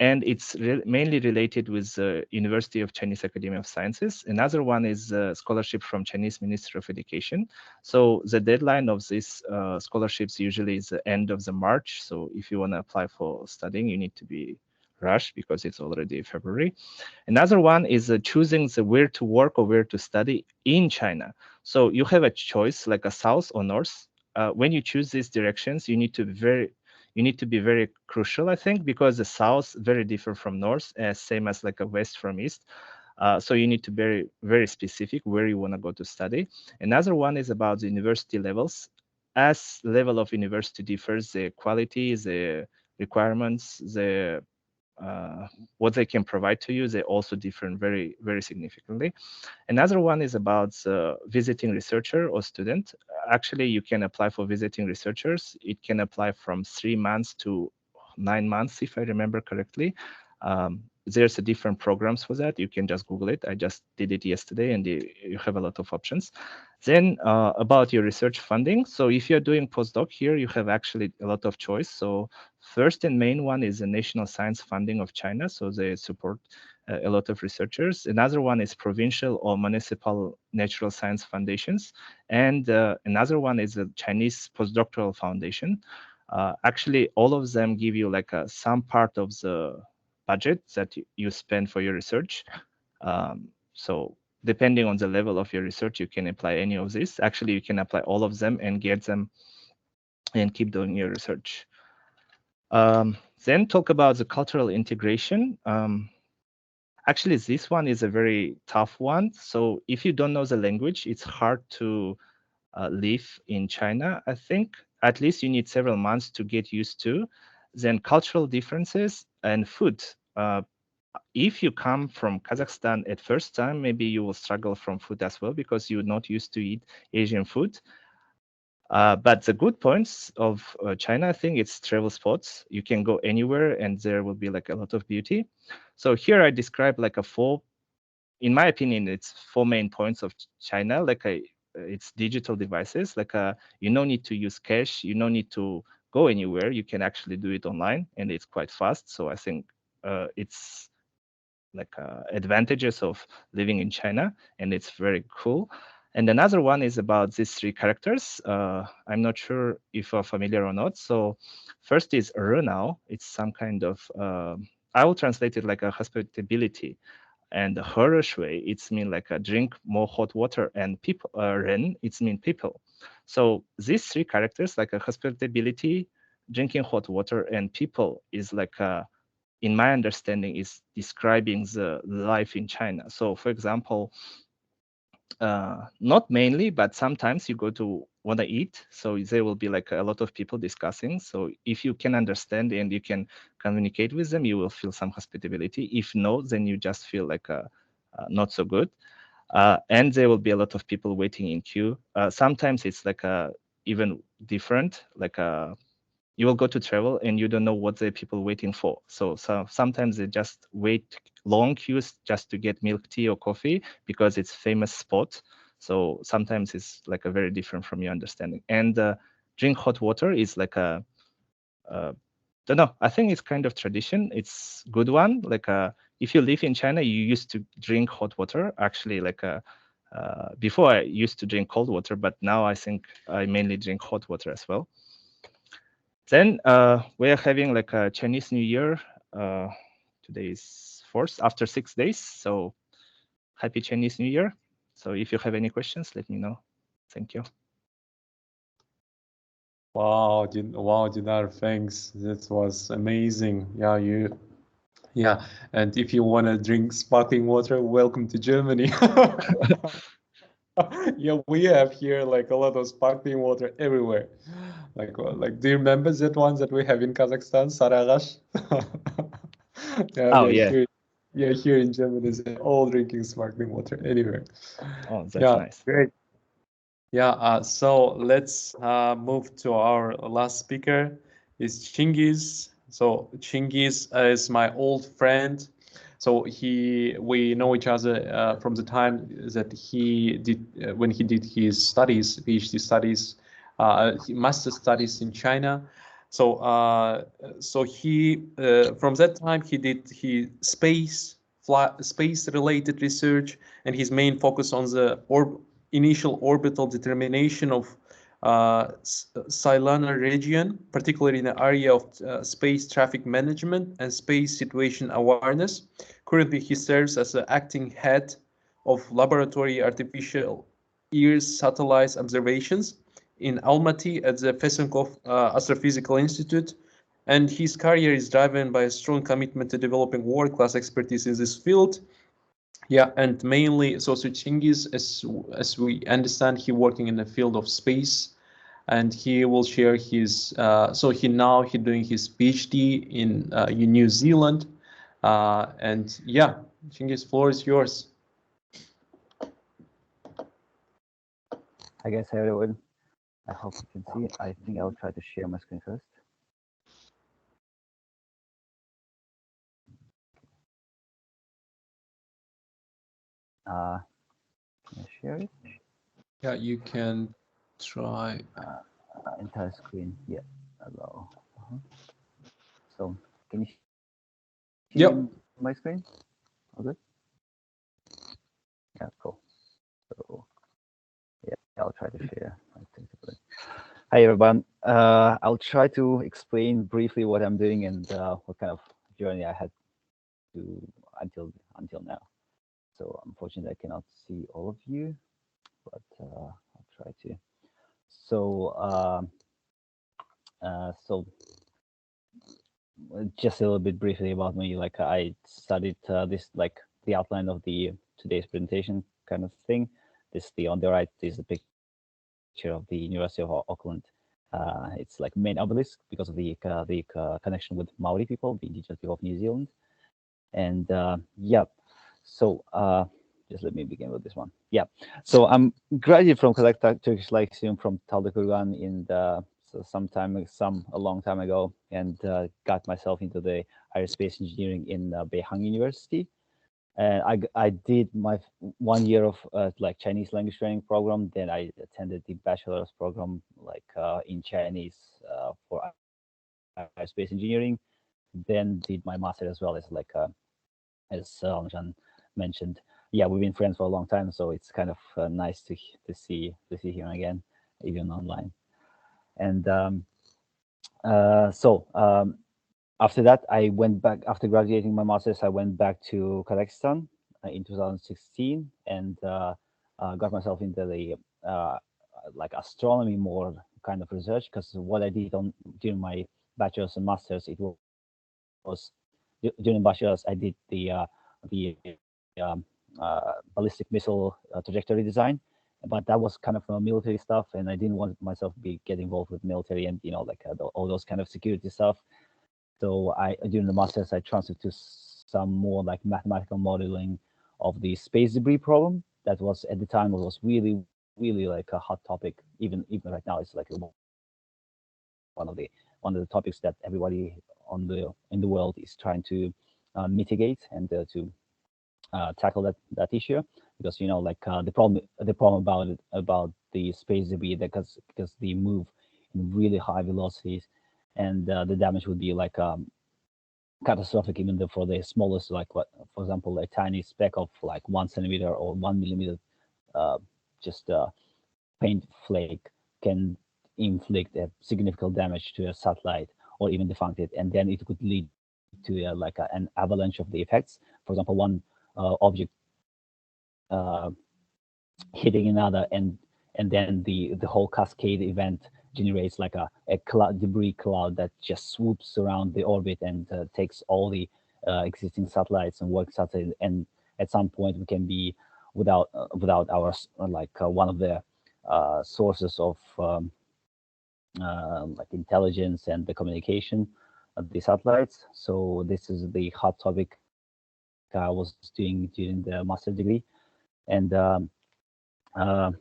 and it's mainly related with the University of Chinese Academy of Sciences. Another one is a scholarship from Chinese Ministry of Education. So the deadline of these scholarships usually is the end of the March. So if you want to apply for studying, you need to be rushed because it's already February. Another one is choosing the where to work or where to study in China. So you have a choice like a south or north. When you choose these directions, you need to be very crucial, I think, because the south very different from north, same as like a west from east. So you need to be very specific where you want to go to study. Another one is about the university levels. As level of university differs, the quality, the requirements, the what they can provide to you, they also differ very, very significantly. Another one is about visiting researcher or student. Actually, you can apply for visiting researchers. It can apply from 3 months to 9 months, if I remember correctly. There's a different programs for that. You can just Google it. I just did it yesterday, and you have a lot of options. Then about your research funding. So if you're doing postdoc here, you have actually a lot of choice. So first and main one is the National Science Funding of China. So they support a lot of researchers. Another one is provincial or municipal natural science foundations. And another one is the Chinese Postdoctoral Foundation. Actually, all of them give you like some part of the budget that you spend for your research. So depending on the level of your research, you can apply any of these. Actually, you can apply all of them and get them and keep doing your research. Then talk about the cultural integration. Actually, this one is a very tough one. So if you don't know the language, it's hard to live in China, I think. At least you need several months to get used to. Then cultural differences and food. If you come from Kazakhstan at first time, maybe you will struggle from food as well because you're not used to eat Asian food. But the good points of China, I think it's travel spots. You can go anywhere and there will be like a lot of beauty. So here I describe like in my opinion, it's 4 main points of China. Like it's digital devices. Like you don't need to use cash. You don't need to go anywhere. You can actually do it online and it's quite fast. So I think it's like advantages of living in China, and it's very cool. And another one is about these 3 characters. I'm not sure if you're familiar or not. So first is renao. It's some kind of, I will translate it like a hospitality. And herushui, it's mean like a drink more hot water, and people, ren, it's mean people. So these 3 characters, like a hospitality, drinking hot water, and people is like a, in my understanding, is describing the life in China. So for example, not mainly, but sometimes you go to want to eat. So there will be like a lot of people discussing. So if you can understand and you can communicate with them, you will feel some hospitality. If no, then you just feel like not so good. And there will be a lot of people waiting in queue. Sometimes it's like even different, like you will go to travel and you don't know what the people waiting for. So sometimes they just wait long queues just to get milk tea or coffee because it's famous spot. So sometimes it's like a very different from your understanding. And drink hot water is like a, don't know, I think it's kind of tradition. It's good one. Like if you live in China, you used to drink hot water. Actually, like before I used to drink cold water, but now I think I mainly drink hot water as well. Then we are having like a Chinese New Year. Today is 4th, after 6 days. So happy Chinese New Year. So if you have any questions, let me know. Thank you. Wow, Didar, thanks. That was amazing. Yeah. And if you want to drink sparkling water, welcome to Germany. Yeah, we have here like a lot of sparkling water everywhere. Like, do you remember that one that we have in Kazakhstan, Saragash? Oh, yeah. Here in Germany, they're all drinking sparkling water anywhere. Oh, that's Yeah, nice. great. Yeah, so let's move to our last speaker. Is Chingiz. So Chingiz is my old friend. So we know each other from the time that he did when he did his studies, PhD studies, master studies in China. So he from that time he did space-related research, and his main focus on the initial orbital determination of Cyclonar region, particularly in the area of space traffic management and space situation awareness. Currently, he serves as the acting head of laboratory artificial ears satellite observations in Almaty at the Fesenkov Astrophysical Institute, and his career is driven by a strong commitment to developing world-class expertise in this field. Yeah, and mainly, so Chingiz, as we understand, he working in the field of space, and he will share his. So he doing his PhD in New Zealand, and yeah, Chingiz, floor is yours. Hi guys, hi everyone. I hope you can see. I think I'll try to share my screen first. Can I share it? Yeah, you can try. Entire screen. Yeah. Hello. So, can you see my screen? All good? Yeah, cool. So, yeah, I'll try to share. Hi everyone. I'll try to explain briefly what I'm doing and what kind of journey I had to until now. So unfortunately, I cannot see all of you, but I'll try to. So, so just a little bit briefly about me. Like I studied this, like the outline of the today's presentation kind of thing. This on the right is the picture of the University of Auckland. It's like main obelisk because of the connection with Maori people, the indigenous people of New Zealand. And yeah, so just let me begin with this one. Yeah, so I'm graduated from Turkish Lyceum from Taldykurgan in a long time ago, and got myself into the aerospace engineering in Beijing University. And I did my 1 year of like Chinese language training program. Then I attended the bachelor's program like in Chinese for aerospace engineering. Then did my master as well as like as Jan mentioned. Yeah, we've been friends for a long time, so it's kind of nice to see him again, even online. And after that, I went back after graduating my master's. I went back to Kazakhstan in 2016 and got myself into the like astronomy more kind of research, because what I did during my bachelor's and master's, it was during bachelor's I did the ballistic missile trajectory design, but that was kind of military stuff, and I didn't want myself to get involved with military and like all those kind of security stuff. So during the master's I transferred to some more like mathematical modeling of the space debris problem. That was at the time was really like a hot topic. Even right now, it's like one of the topics that everybody in the world is trying to mitigate and to tackle that issue, because like the problem about the space debris, because they move in really high velocities, and the damage would be like catastrophic even for the smallest, like for example, a tiny speck of like 1 centimeter or 1 millimeter just paint flake can inflict a significant damage to a satellite or even defunct it, and then it could lead to like an avalanche of the effects. For example, one object hitting another, and then the whole cascade event generates like a debris cloud that just swoops around the orbit and takes all the existing satellites and work satellites, and at some point we can be without our like one of the sources of like intelligence and the communication of the satellites. So this is the hot topic I was doing during the master degree. And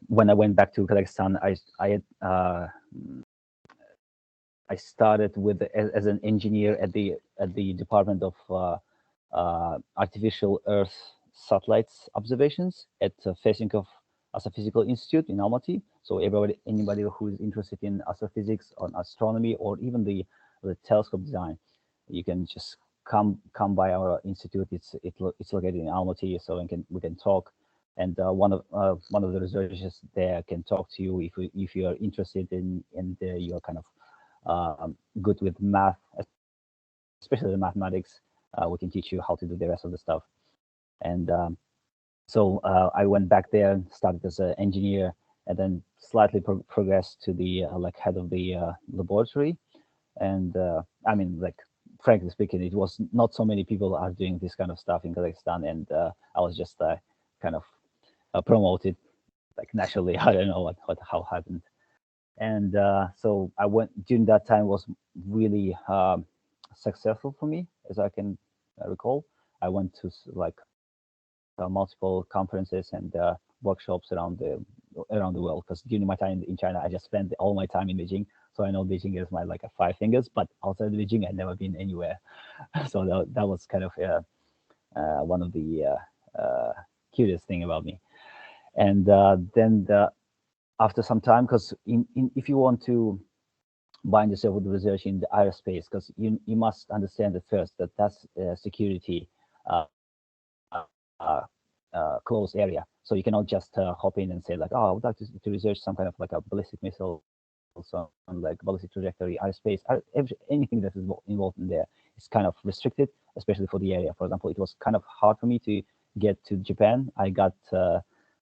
when I went back to Kazakhstan, I started as an engineer at the Department of Artificial Earth Satellites Observations at Fesenkov Astrophysical Institute in Almaty. So anybody who is interested in astrophysics or astronomy, or even the the telescope design, you can just come by our institute. It's located in Almaty, so we can talk. And one of the researchers there can talk to you if you are interested in you're kind of good with math, especially the mathematics. We can teach you how to do the rest of the stuff. And so I went back there and started as an engineer, and then slightly progressed to the like head of the laboratory. And I mean, like, frankly speaking, it was not so many people are doing this kind of stuff in Kazakhstan, and I was just kind of promoted like naturally. I don't know how happened. And so I went during that time was really successful for me, as I can recall. I went to like multiple conferences and workshops around the world, because during my time in China, I just spent all my time in Beijing. So I know Beijing is my like 5 fingers, but outside Beijing, I'd never been anywhere. So that was kind of one of the curious thing about me. And then after some time, because if you want to bind yourself with research in the aerospace, because you must understand at first that that's security closed area. So you cannot just hop in and say like, oh, I would like to research some kind of like a ballistic missile, some like ballistic trajectory, aerospace, anything that is involved in there is kind of restricted, especially for the area. For example, it was kind of hard for me to get to Japan. I got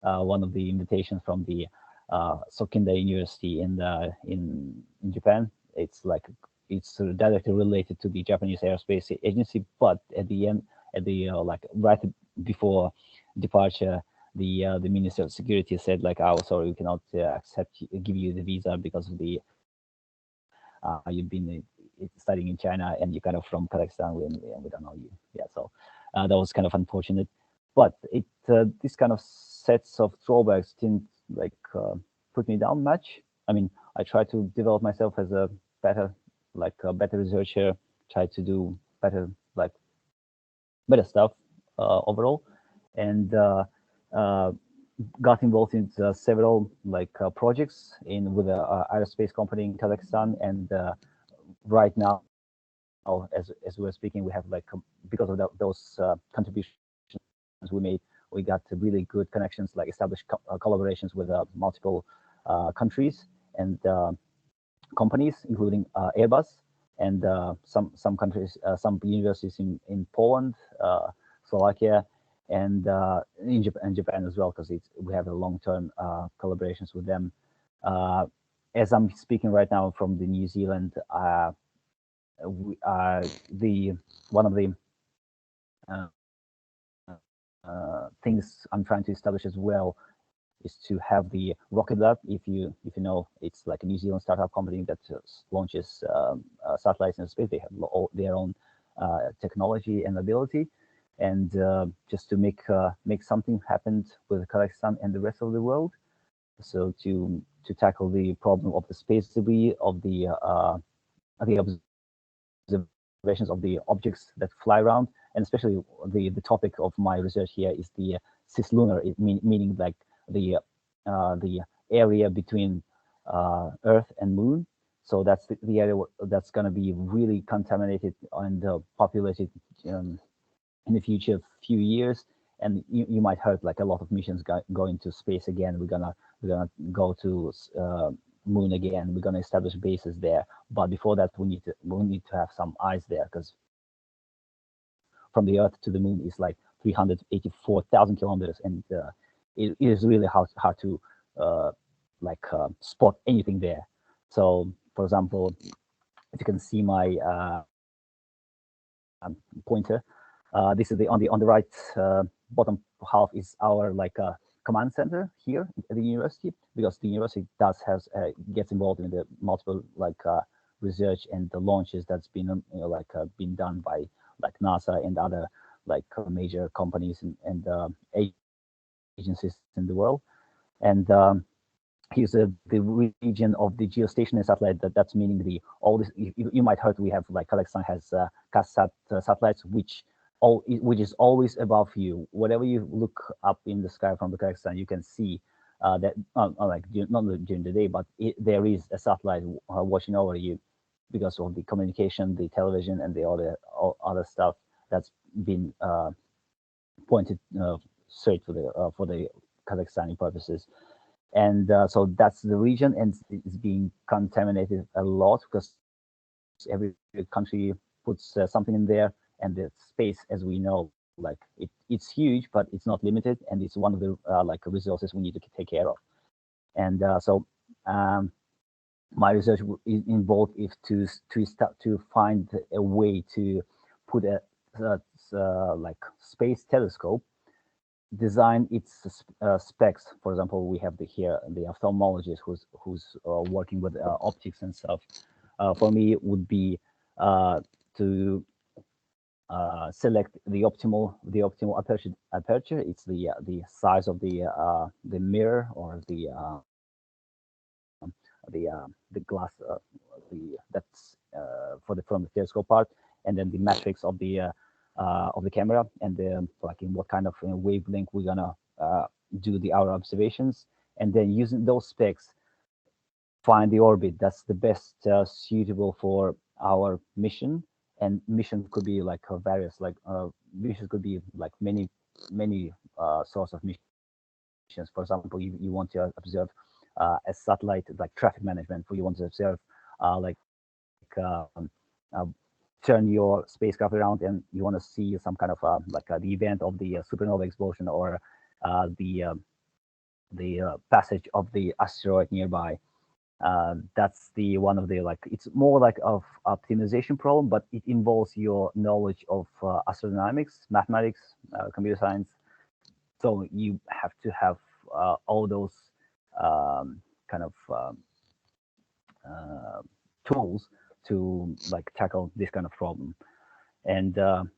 one of the invitations from the Juntendo University in Japan. It's like it's directly related to the Japanese Aerospace Agency, but at the end, like right before departure, the Minister of Security said like, "Oh, sorry, we cannot give you the visa because of the you've been studying in China and you're kind of from Kazakhstan. We don't know you." Yeah, so that was kind of unfortunate. But this kind of sets of drawbacks didn't like put me down much. I mean, I tried to develop myself as a better researcher, try to do better stuff overall, and got involved in several projects with an aerospace company in Kazakhstan. And right now, as we're speaking, we have because of those contributions we made, we got really good connections, like established collaborations with multiple countries and companies, including Airbus and some countries, some universities in Poland, Slovakia, and in Japan as well, because we have a long-term collaborations with them. As I'm speaking right now from the New Zealand, one of the things I'm trying to establish as well is to have the Rocket Lab. If you know, it's like a New Zealand startup company that launches satellites in space. They have their own technology and ability, and just to make something happen with Kazakhstan and the rest of the world. So to tackle the problem of the space debris, of the observations of the objects that fly around, and especially the topic of my research here is the cislunar, meaning like the area between Earth and Moon. So that's the area that's going to be really contaminated and populated in the future few years. And you might heard like a lot of missions going to space again. We're gonna go to Moon again. We're gonna establish bases there. But before that, we need to have some eyes there, because from the Earth to the Moon is like 384,000 kilometers, and it is really hard to spot anything there. So, for example, if you can see my pointer, this is on the right bottom half is our command center here at the university, because the university gets involved in the multiple research and the launches that's been been done by NASA and other major companies and agencies in the world. And here's the region of the geostationary satellite. That's meaning all this. You might heard we have Kazakhstan has CASSAT satellites, which is always above you. Whatever you look up in the sky from the Kazakhstan, you can see that not during the day, but there is a satellite watching over you. because of the communication, the television, and the all other stuff that's been pointed straight for the Kazakhstani purposes. And so that's the region, and it's being contaminated a lot because every country puts something in there, and the space, as we know, like it's huge, but it's not limited, and it's one of the like resources we need to take care of. And so my research is involved to find a way to put a like space telescope, design its specs. For example, we have here the ophthalmologist who's working with optics and stuff. For me, it would be to select the optimal aperture. It's the size of the mirror, or the glass that's from the telescope part, and then the matrix of the camera, and then like in what kind of wavelength we're gonna do our observations, and then using those specs, find the orbit that's the best suitable for our mission. And mission could be like various, like missions could be like many sorts of missions. For example, you want to observe a satellite, like traffic management, or you want to observe turn your spacecraft around and you want to see some kind of the event of the supernova explosion, or the passage of the asteroid nearby. That's the one of the it's more like of optimization problem, but it involves your knowledge of astrodynamics, mathematics, computer science. So you have to have all those kind of tools to tackle this kind of problem. And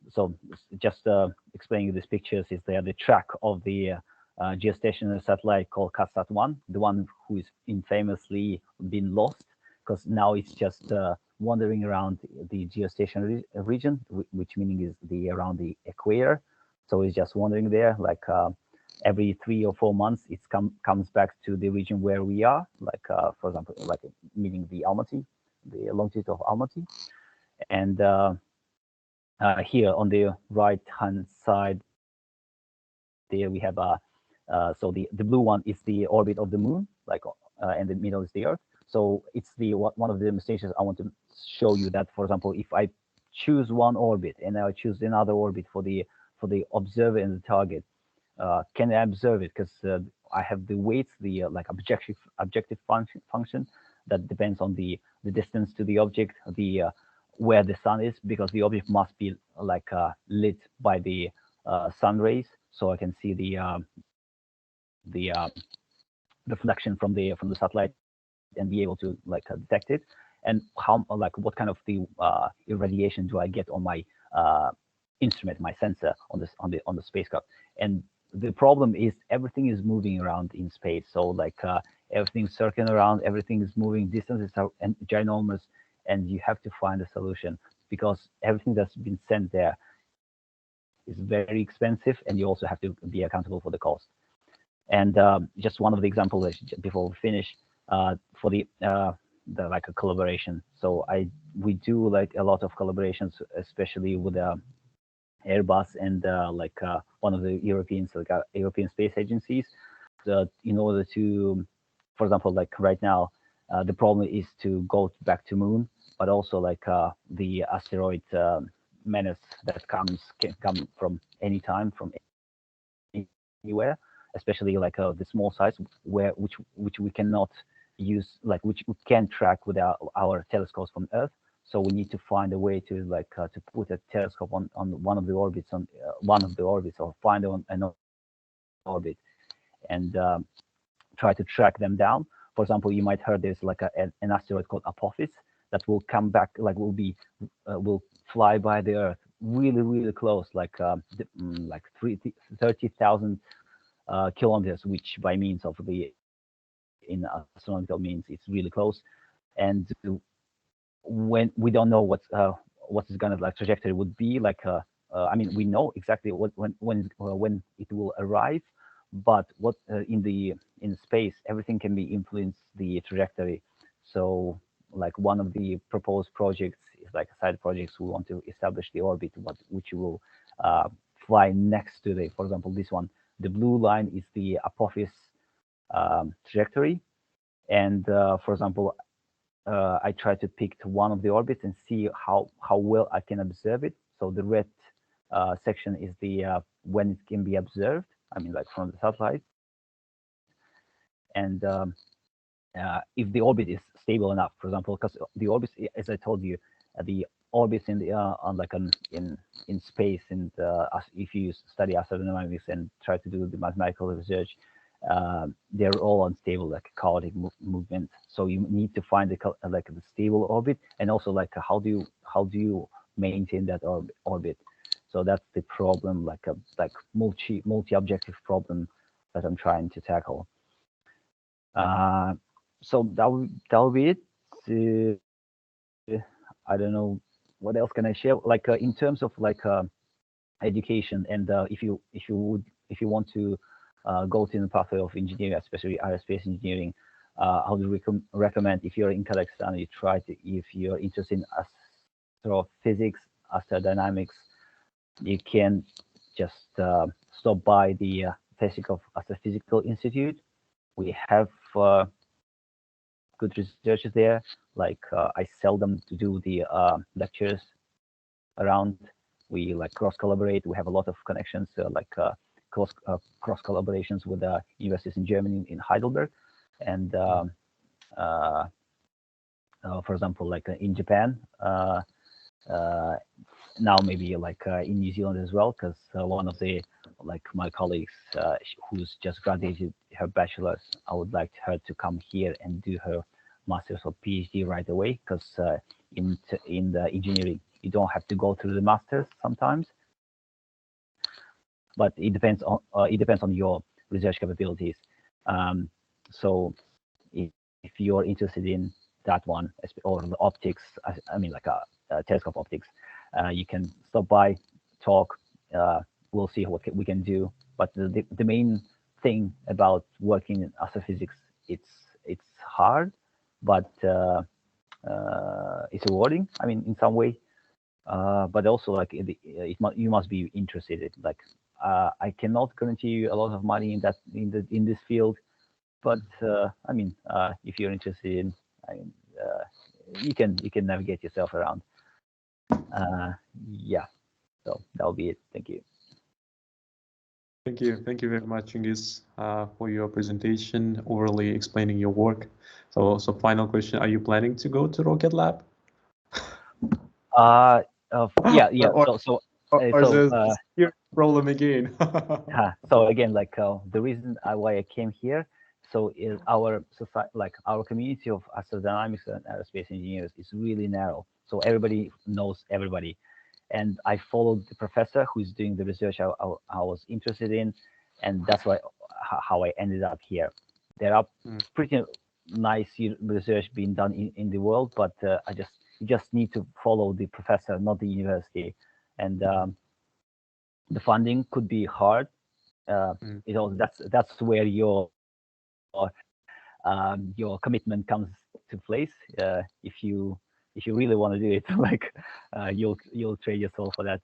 so just explaining these pictures, is there the track of the geostationary satellite called KASAT-1, the one who is infamously been lost, because now it's just wandering around the geostationary region, which meaning is around the equator. So it's just wandering there, every 3 or 4 months, it comes back to the region where we are, for example, meaning the Almaty, the longitude of Almaty. And here on the right-hand side, there we have so the blue one is the orbit of the moon, and the middle is the Earth. So it's one of the demonstrations I want to show you, that, for example, if I choose one orbit and I choose another orbit for the observer and the target, can I observe it? Because I have the weights, the objective function that depends on the distance to the object, where the sun is, because the object must be lit by the sun rays, so I can see the reflection from the satellite and be able to detect it, and how what kind of the irradiation do I get on my instrument, my sensor on the spacecraft. And the problem is everything is moving around in space, so everything's circling around, everything is moving, distances are ginormous, and you have to find a solution, because everything that's been sent there is very expensive, and you also have to be accountable for the cost. And just one of the examples before we finish, for the a collaboration. So we do a lot of collaborations, especially with Airbus and one of the European space agencies, in order to, for example, right now, the problem is to go back to moon, but also the asteroid menace that can come from any time, from anywhere, especially the small size, which we cannot use, which we can't track with our telescopes from Earth. So we need to find a way to to put a telescope on one of the orbits, or find an orbit, and try to track them down. For example, you might heard there's an asteroid called Apophis that will come back, will fly by the Earth really close, 30,000 kilometers, which by means of in astronomical means, it's really close. And when we don't know what is gonna trajectory would be, I mean, we know exactly when it will arrive, but in space, everything can be influenced the trajectory. So like one of the proposed projects is like a side projects. We want to establish the orbit, which will fly next to the, for example, this one. The blue line is the Apophis trajectory, and for example, I try to pick one of the orbits and see how well I can observe it. So the red section is the when it can be observed. I mean, like from the satellite. And if the orbit is stable enough, for example, because the orbits, as I told you, the orbits in the on like in space, and if you study astrodynamics and try to do the mathematical research, they're all unstable, like chaotic movement. So you need to find the stable orbit, and also like how do you maintain that orbit? So that's the problem, like a multi-objective problem that I'm trying to tackle. So that will be it. I don't know what else can I share. Like in terms of like education, and if you want to go to the pathway of engineering, especially aerospace engineering, I would recommend, if you're in Kazakhstan, you try to, if you're interested in astrophysics, astrodynamics, you can just stop by the Physical Astrophysical Institute. We have good researchers there. Like I seldom do the lectures around. We like cross collaborate. We have a lot of connections, like cross collaborations with universities in Germany, in Heidelberg, and for example, like in Japan. Now maybe like in New Zealand as well, because one of the my colleagues who's just graduated her bachelor's, I would like her to come here and do her master's or PhD right away, because in the engineering you don't have to go through the master's sometimes, but it depends on your research capabilities. So if you're interested in that one, or the optics, I mean like telescope optics, you can stop by, talk. We'll see what we can do. But the main thing about working in astrophysics, it's hard, but it's rewarding. I mean, in some way. But also like you must be interested in, like I cannot guarantee you a lot of money in this field, but I mean, if you're interested in, I mean, you can navigate yourself around. Yeah, so that'll be it. Thank you. Thank you very much, Chingiz, for your presentation, overly explaining your work. So final question: are you planning to go to Rocket Lab? Yeah. Or your problem again? So again, like the reason why I came here, so is our society, like our community of astrodynamics and aerospace engineers, is really narrow. So everybody knows everybody, and I followed the professor who's doing the research I was interested in, and that's how I ended up here. There are pretty nice research being done in the world, but you just need to follow the professor, not the university, and the funding could be hard. You know, that's where your commitment comes to place. If you really want to do it, like you'll trade your soul for that.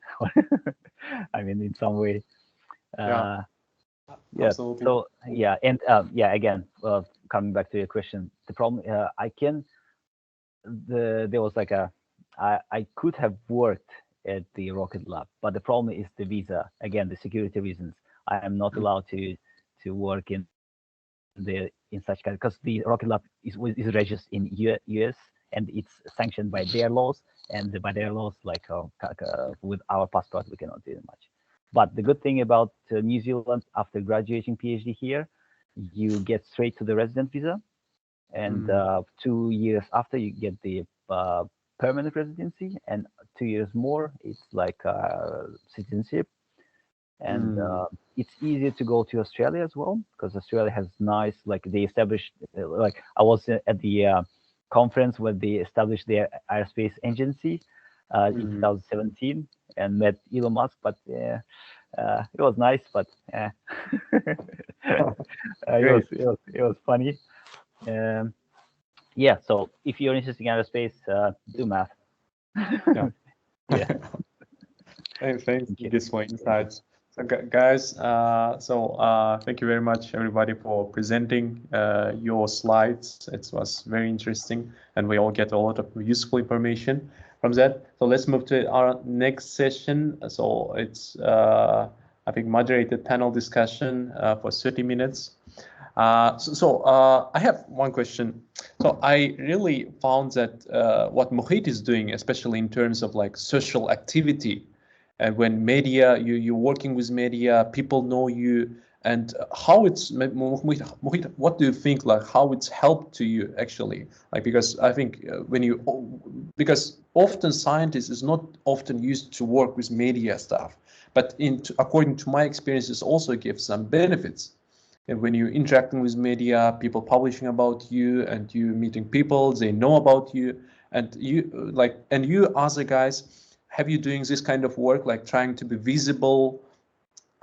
I mean, in some way. Yeah. Absolutely. So yeah, and yeah, again, coming back to your question, the problem there was like I could have worked at the Rocket Lab, but the problem is the visa. Again, the security reasons. I am not allowed to work in such kind, because the Rocket Lab is registered in US, and it's sanctioned by their laws, and by their laws, like with our passport, we cannot do much. But the good thing about New Zealand, after graduating PhD here, you get straight to the resident visa, and 2 years after you get the permanent residency, and 2 years more, it's like citizenship. And it's easier to go to Australia as well, because Australia has nice, like they established, like I was at the conference where they established their aerospace agency in 2017 and met Elon Musk, but it was nice, but it was funny. yeah, so if you're interested in aerospace, do math. Yeah. Yeah. Thanks Thank you. this for insights. So guys, thank you very much everybody for presenting your slides. It was very interesting, and we all get a lot of useful information from that. So let's move to our next session. So it's I think moderated panel discussion for 30 minutes. I have one question. So I really found that what Mukhit is doing, especially in terms of like social activity, and when media, you're working with media, people know you, and how it's, Mukhit, what do you think, like how it's helped to you actually? Like, because I think because often scientists is not often used to work with media stuff, but according to my experiences also gives some benefits. And when you're interacting with media, people publishing about you, and you meeting people, they know about you, and you other guys, have you doing this kind of work, like trying to be visible?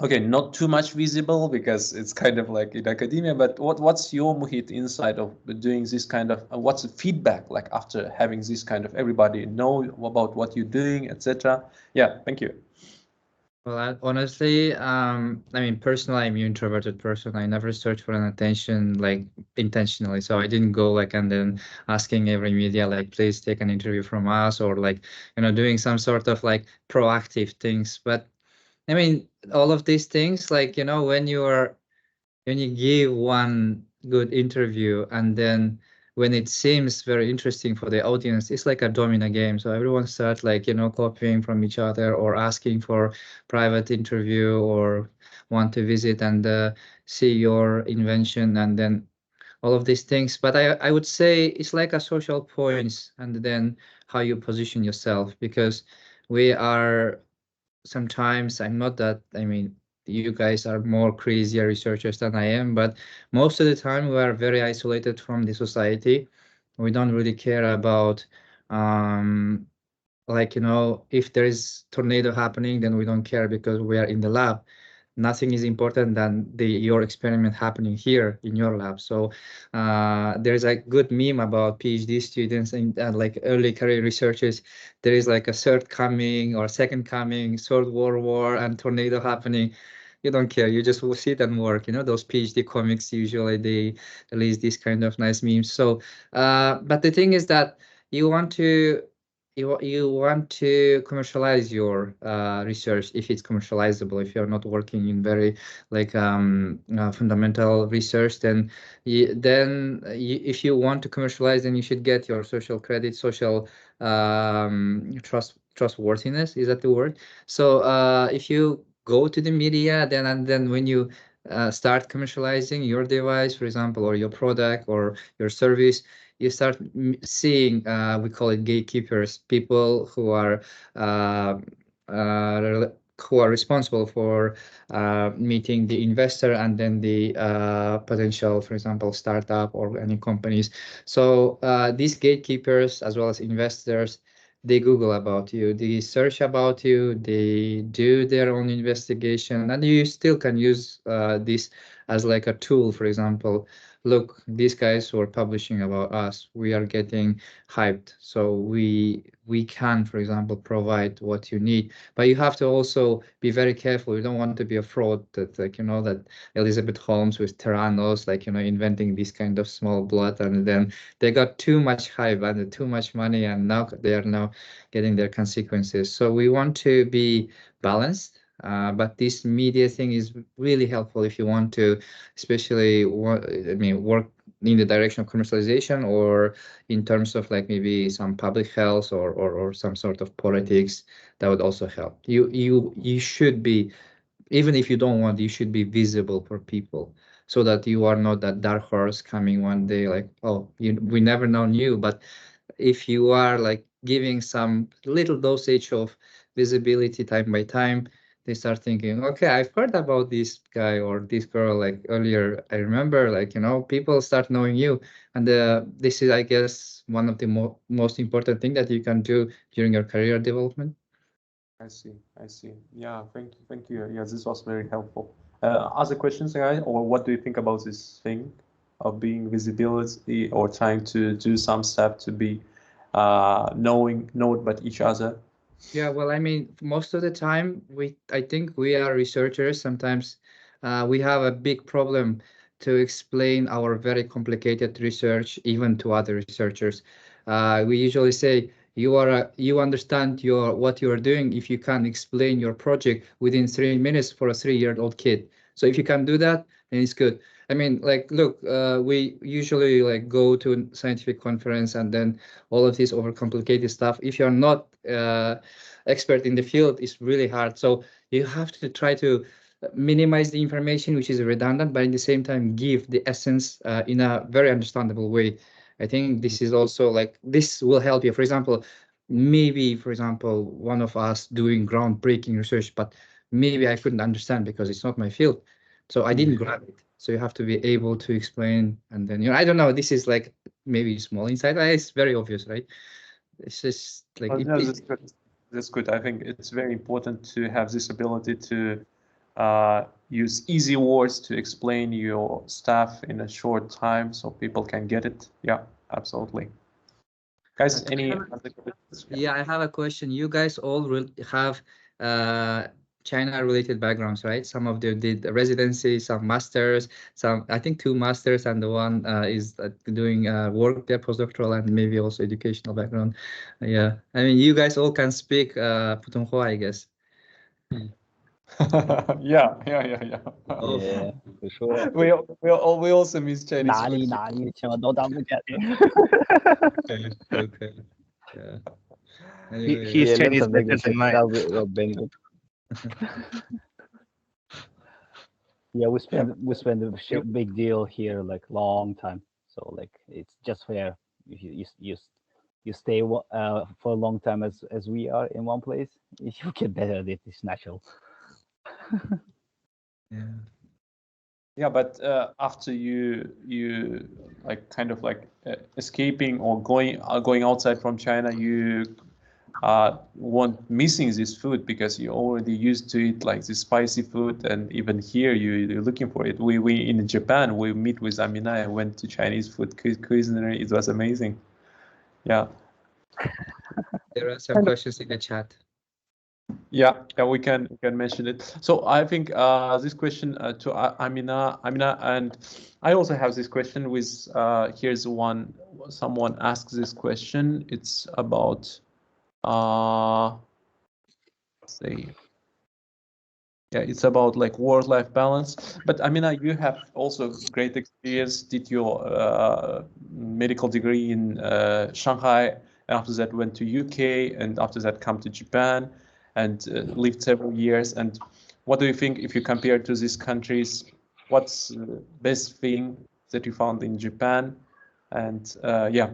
Okay, not too much visible because it's kind of like in academia, but what's your Mukhit insight of doing this kind of, what's the feedback like after having this kind of everybody know about what you're doing, etc.? Yeah, thank you. Well, honestly, I mean, personally, I'm an introverted person. I never search for an attention like intentionally. So I didn't go like and then asking every media like, please take an interview from us, or like, doing some sort of like proactive things. But I mean, all of these things, like, when you give one good interview, and then when it seems very interesting for the audience, it's like a domino game. So everyone starts like, copying from each other, or asking for private interview, or want to visit and see your invention, and then all of these things. But I would say it's like a social points, and then how you position yourself, because we are sometimes, I'm not that, I mean, you guys are more crazier researchers than I am, but most of the time we are very isolated from the society. We don't really care about, like, if there is tornado happening, then we don't care because we are in the lab. Nothing is important than your experiment happening here in your lab. So there's a good meme about PhD students and like early career researchers. There is like a third coming or second coming, third world war and tornado happening. You don't care. You just will sit and work. Those PhD comics, usually they release these kind of nice memes. So, but the thing is that you want to you want to commercialize your research, if it's commercializable. If you're not working in very like fundamental research, then if you want to commercialize, then you should get your social credit, social trustworthiness. Is that the word? So if you go to the media, then when you start commercializing your device, for example, or your product or your service, you start seeing, we call it gatekeepers, people who are responsible for meeting the investor, and then the potential, for example, startup or any companies. So these gatekeepers, as well as investors, they Google about you, they search about you, they do their own investigation, and you still can use this as like a tool. For example, look, these guys who are publishing about us, we are getting hyped, so we can, for example, provide what you need. But you have to also be very careful. You don't want to be a fraud, that like, that Elizabeth Holmes with Tyrannos, like, inventing this kind of small blood, and then they got too much hype and too much money, and now they are now getting their consequences. So we want to be balanced. But this media thing is really helpful if you want to, especially work in the direction of commercialization, or in terms of like maybe some public health, or some sort of politics. That would also help. You should be, even if you don't want, you should be visible for people, so that you are not that dark horse coming one day like, oh, we never known you. But if you are like giving some little dosage of visibility time by time, they start thinking, okay, I've heard about this guy or this girl, like earlier. I remember, like, people start knowing you. And this is, I guess, one of the most important thing that you can do during your career development. I see. Yeah, thank you. Yeah, this was very helpful. Other questions, guys, or what do you think about this thing? of being visibility or trying to do some stuff to be known by each other? Yeah, well, I mean, most of the time, I think we are researchers. Sometimes we have a big problem to explain our very complicated research, even to other researchers. We usually say, you understand what you are doing if you can explain your project within 3 minutes for a 3-year-old kid. So if you can do that, then it's good. I mean, like, look, we usually like go to a scientific conference and then all of this overcomplicated stuff. If you're not expert in the field, it's really hard. So you have to try to minimize the information which is redundant, but at the same time give the essence in a very understandable way. I think this is also like, this will help you. For example, maybe, for example, one of us doing groundbreaking research, but maybe I couldn't understand because it's not my field. So I didn't grab it. So you have to be able to explain, and then, I don't know, this is like maybe small insight. It's very obvious, right? It's just like, No, that's good. I think it's very important to have this ability to use easy words to explain your stuff in a short time so people can get it. Yeah, absolutely. Guys, any other questions? Yeah, I have a question. You guys all have China-related backgrounds, right? Some of them did residency, some masters, some, I think 2 masters, and the one is doing work there, postdoctoral, and maybe also educational background. Yeah, I mean, you guys all can speak Putonghua, I guess. Yeah. Yeah, for sure. We also miss Chinese 哪里 food. 哪里什么都当不见。 Okay. Yeah. Anyway, He's Yeah, learn Chinese some better language. than mine. That'll be benefit. Yeah, we spend a big deal here, like long time. So like it's just fair if you stay for a long time as we are in one place. If you get better at it, it's natural. Yeah, but after you like kind of like escaping or going outside from China, you want missing this food because you're already used to it, like the spicy food, and even here you're looking for it. We in Japan, we meet with Amina and went to Chinese food cuisine. It was amazing. Yeah. there are some questions in the chat. Yeah, we can mention it. So I think this question to Amina, and I also have this question with here's one. Someone asks this question. It's about it's about like work-life balance. But Amina, you have also great experience. Did your medical degree in Shanghai, and after that went to UK, and after that come to Japan, and lived several years. And what do you think, if you compare to these countries, what's the best thing that you found in Japan? And yeah.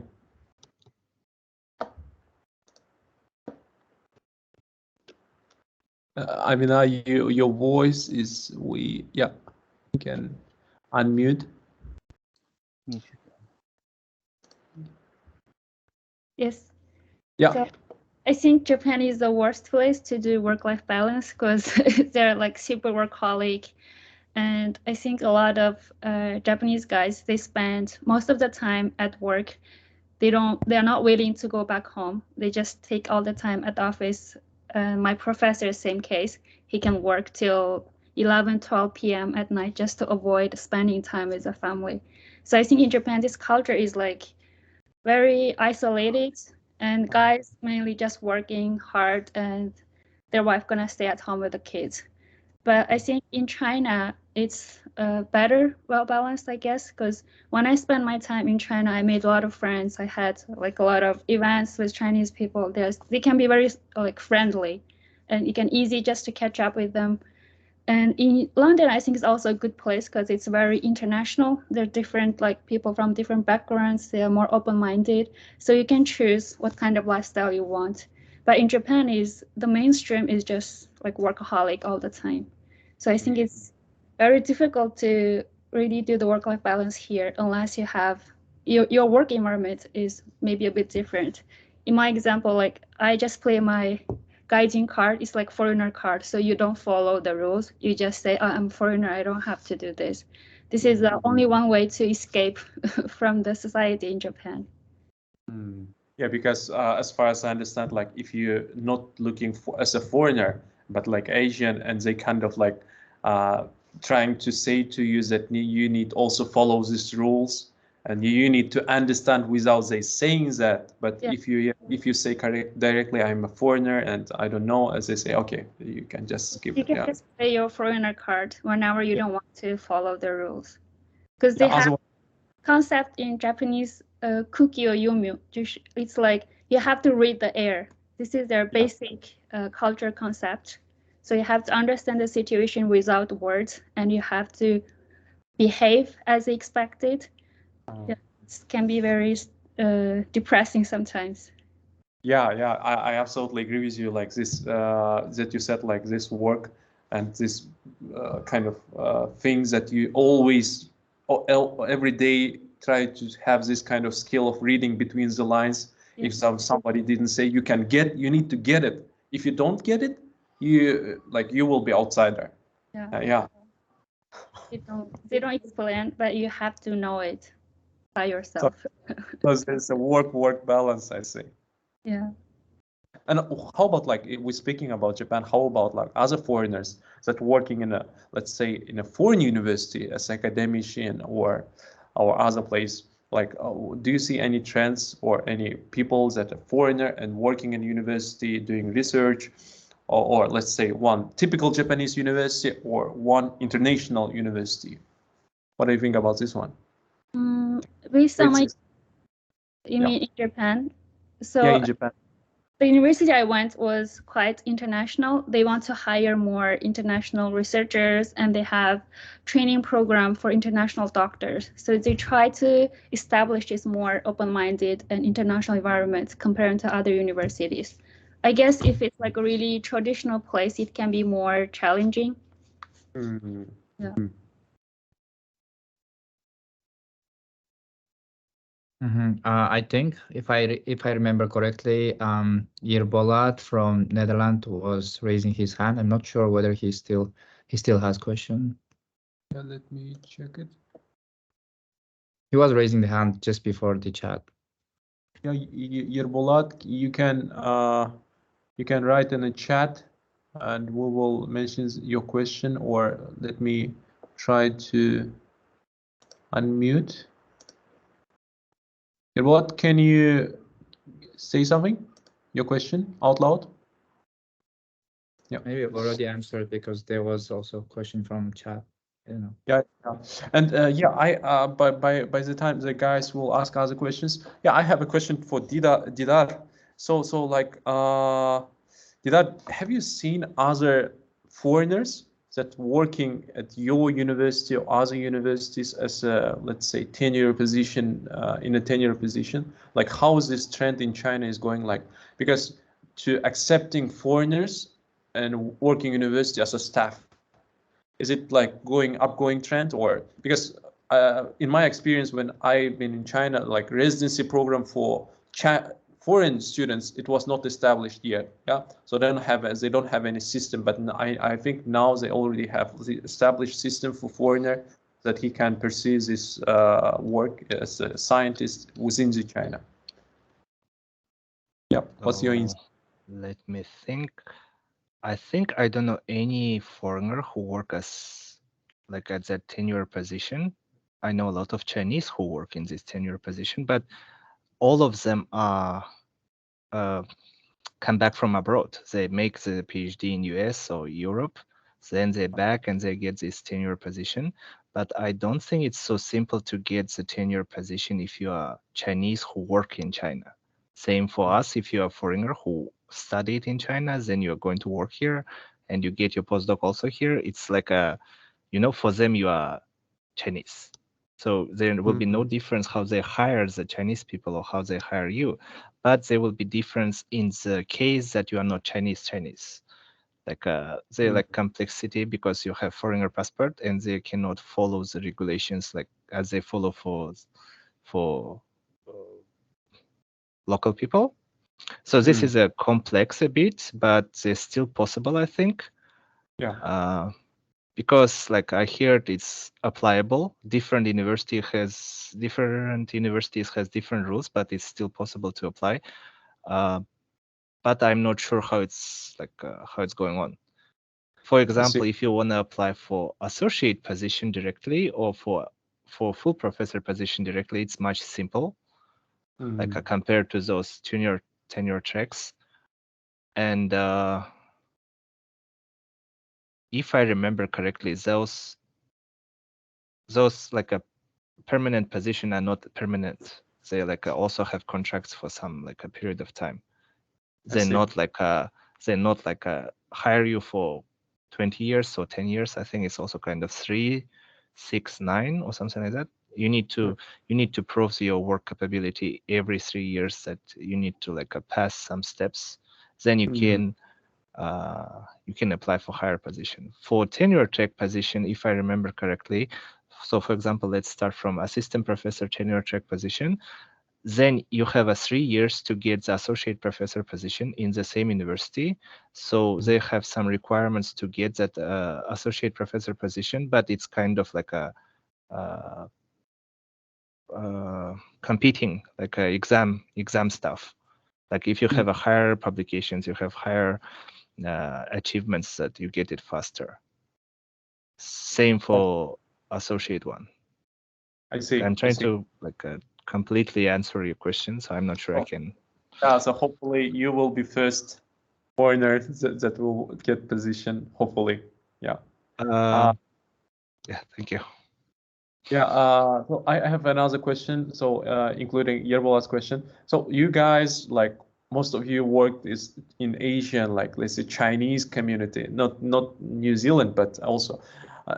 Amina, your voice is you can unmute. Yes. Yeah. So I think Japan is the worst place to do work-life balance because they're like super workaholic. And I think a lot of Japanese guys, they spend most of the time at work. They're not willing to go back home. They just take all the time at the office. My professor, same case, he can work till 11, 12 p.m. at night just to avoid spending time with the family. So I think in Japan, this culture is like very isolated, and guys mainly just working hard and their wife gonna stay at home with the kids. But I think in China, it's better, well balanced, I guess, because when I spent my time in China, I made a lot of friends. I had like a lot of events with Chinese people. They can be very like friendly, and you can easy just to catch up with them. And in London, I think it's also a good place because it's very international. There are different like people from different backgrounds. They are more open-minded, so you can choose what kind of lifestyle you want. But in Japan, the mainstream is just like workaholic all the time. So I think it's very difficult to really do the work-life balance here unless you have your work environment is maybe a bit different. In my example, like I just play my Gaijin card. It's like foreigner card, so you don't follow the rules. You just say, oh, I'm foreigner, I don't have to do this. This is the only one way to escape from the society in Japan. Yeah, because as far as I understand, like if you're not looking for as a foreigner, but like Asian, and they kind of like trying to say to you that you need also follow these rules, and you need to understand without they saying that. But Yeah. if you say directly, I'm a foreigner and I don't know, as they say, okay, you can just skip You it. can just play your foreigner card whenever you don't want to follow the rules, because they have concept in Japanese, kuki or yumu. It's like you have to read the air. This is their basic culture concept. So you have to understand the situation without words, and you have to behave as expected. Yeah, it can be very depressing sometimes. Yeah, I absolutely agree with you. Like this, that you said, like this work and this kind of things that you always, every day try to have this kind of skill of reading between the lines. Yeah. If somebody didn't say, you need to get it. If you don't get it, you will be outsider. Yeah. They don't explain, but you have to know it by yourself. So there's a work balance, I say. Yeah. And how about like, if we're speaking about Japan, how about like other foreigners that working in a, let's say, in a foreign university as academician or other place? Like, do you see any trends or any people that are foreigner and working in university doing research, or let's say one typical Japanese university or one international university? What do you think about this one? Recently, you mean in Japan? So yeah, in Japan. The university I went was quite international. They want to hire more international researchers, and they have training program for international doctors. So they try to establish this more open-minded and international environment compared to other universities. I guess if it's like a really traditional place, it can be more challenging. Yeah. I think if I remember correctly, Yerbolat from Netherlands was raising his hand. I'm not sure whether he still has question. Yeah, let me check it. He was raising the hand just before the chat. Yeah, Yerbolat, you can write in the chat, and we will mention your question, or let me try to unmute. Yerbolat, can you say something? Your question out loud? Yeah. Maybe I've already answered because there was also a question from chat. I don't know. Yeah. And I by the time the guys will ask other questions, I have a question for Didar. So like Didar, have you seen other foreigners that working at your university or other universities as a, let's say, tenure position, in a tenure position? Like, how is this trend in China is going? Like, because to accepting foreigners and working university as a staff, is it like upgoing trend? Or because in my experience, when I've been in China, like residency program for foreign students, it was not established yet. Yeah, so they don't have any system. But I think now they already have the established system for foreigner that he can pursue this work as a scientist within the China. Yeah, what's your insight? Let me think. I think I don't know any foreigner who work as like at that tenure position. I know a lot of Chinese who work in this tenure position, but all of them are come back from abroad. They make the PhD in US or Europe, then they're back and they get this tenure position. But I don't think it's so simple to get the tenure position if you are Chinese who work in China. Same for us, if you are a foreigner who studied in China, then you're going to work here and you get your postdoc also here. It's like a, for them, you are Chinese. So there will be no difference how they hire the Chinese people or how they hire you, but there will be difference in the case that you are not Chinese. Like they like complexity because you have foreigner passport and they cannot follow the regulations like as they follow for local people. So this is a complex a bit, but it's still possible, I think. Yeah. because like I heard it's applicable. Different universities has different rules, but it's still possible to apply. But I'm not sure how it's going on. For example, if you want to apply for associate position directly or for full professor position directly, it's much simple, like compared to those tenure tracks. And if I remember correctly, those like a permanent position are not permanent. They like also have contracts for some like a period of time. They're not like hire you for 20 years or 10 years. I think it's also kind of 3, 6, 9 or something like that. You need to prove your work capability every 3 years, that you need to like pass some steps. Then you can apply for higher position. For tenure track position, if I remember correctly, so for example, let's start from assistant professor tenure track position. Then you have 3 years to get the associate professor position in the same university. So they have some requirements to get that associate professor position, but it's kind of like a competing, like a exam stuff. Like if you have a higher publications, you have higher achievements, that you get it faster. Same for associate one. I see. I'm trying to like completely answer your question, so I'm not sure I can. Yeah, so hopefully you will be first foreigner that will get position, hopefully. Yeah. Yeah, thank you. Yeah, so I have another question, so including Yerbola's question. So you guys, like most of you worked in Asian, like let's say Chinese community, not New Zealand, but also,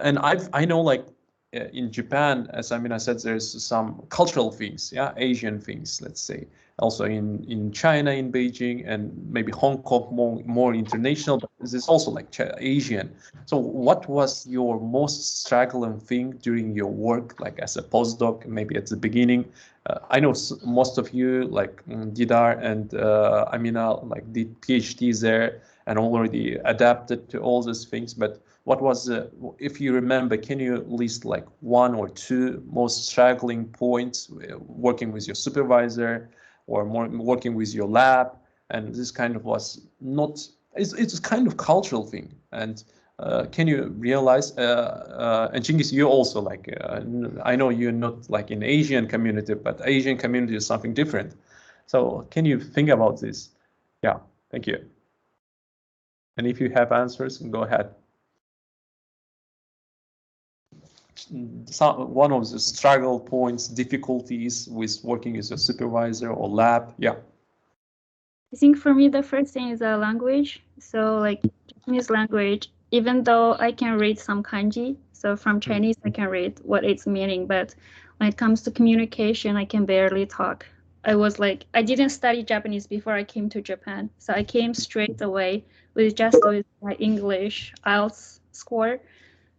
and I know like in Japan, as Amina said, there's some cultural things, yeah, Asian things, let's say. Also in China, in Beijing, and maybe Hong Kong, more international, but there's also like Asian. So what was your most struggling thing during your work, like as a postdoc, maybe at the beginning? I know most of you, like Didar and Amina, like did PhDs there and already adapted to all these things, but what was, if you remember, can you list like 1 or 2 most struggling points working with your supervisor or more working with your lab? And this kind of was not, it's kind of cultural thing. And can you realize, and Chingiz, you also like, I know you're not like in Asian community, but Asian community is something different. So can you think about this? Yeah, thank you. And if you have answers, go ahead. One of the struggle points, difficulties with working as a supervisor or lab. Yeah. I think for me, the first thing is the language. So like Japanese language, even though I can read some kanji, so from Chinese, I can read what it's meaning. But when it comes to communication, I can barely talk. I didn't study Japanese before I came to Japan. So I came straight away with my English IELTS score.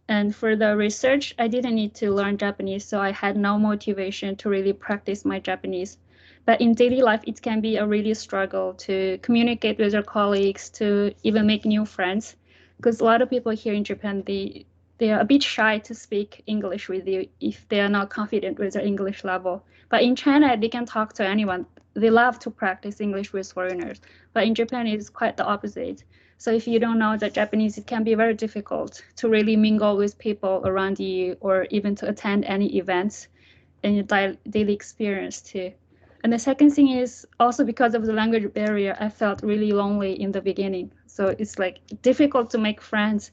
And for the research, I didn't need to learn Japanese, so I had no motivation to really practice my Japanese. But in daily life, it can be a really struggle to communicate with your colleagues, to even make new friends. Because a lot of people here in Japan, they are a bit shy to speak English with you if they are not confident with their English level. But in China, they can talk to anyone. They love to practice English with foreigners. But in Japan, it's quite the opposite. So if you don't know the Japanese, it can be very difficult to really mingle with people around you or even to attend any events in your daily experience too. And the second thing is also because of the language barrier, I felt really lonely in the beginning. So it's like difficult to make friends,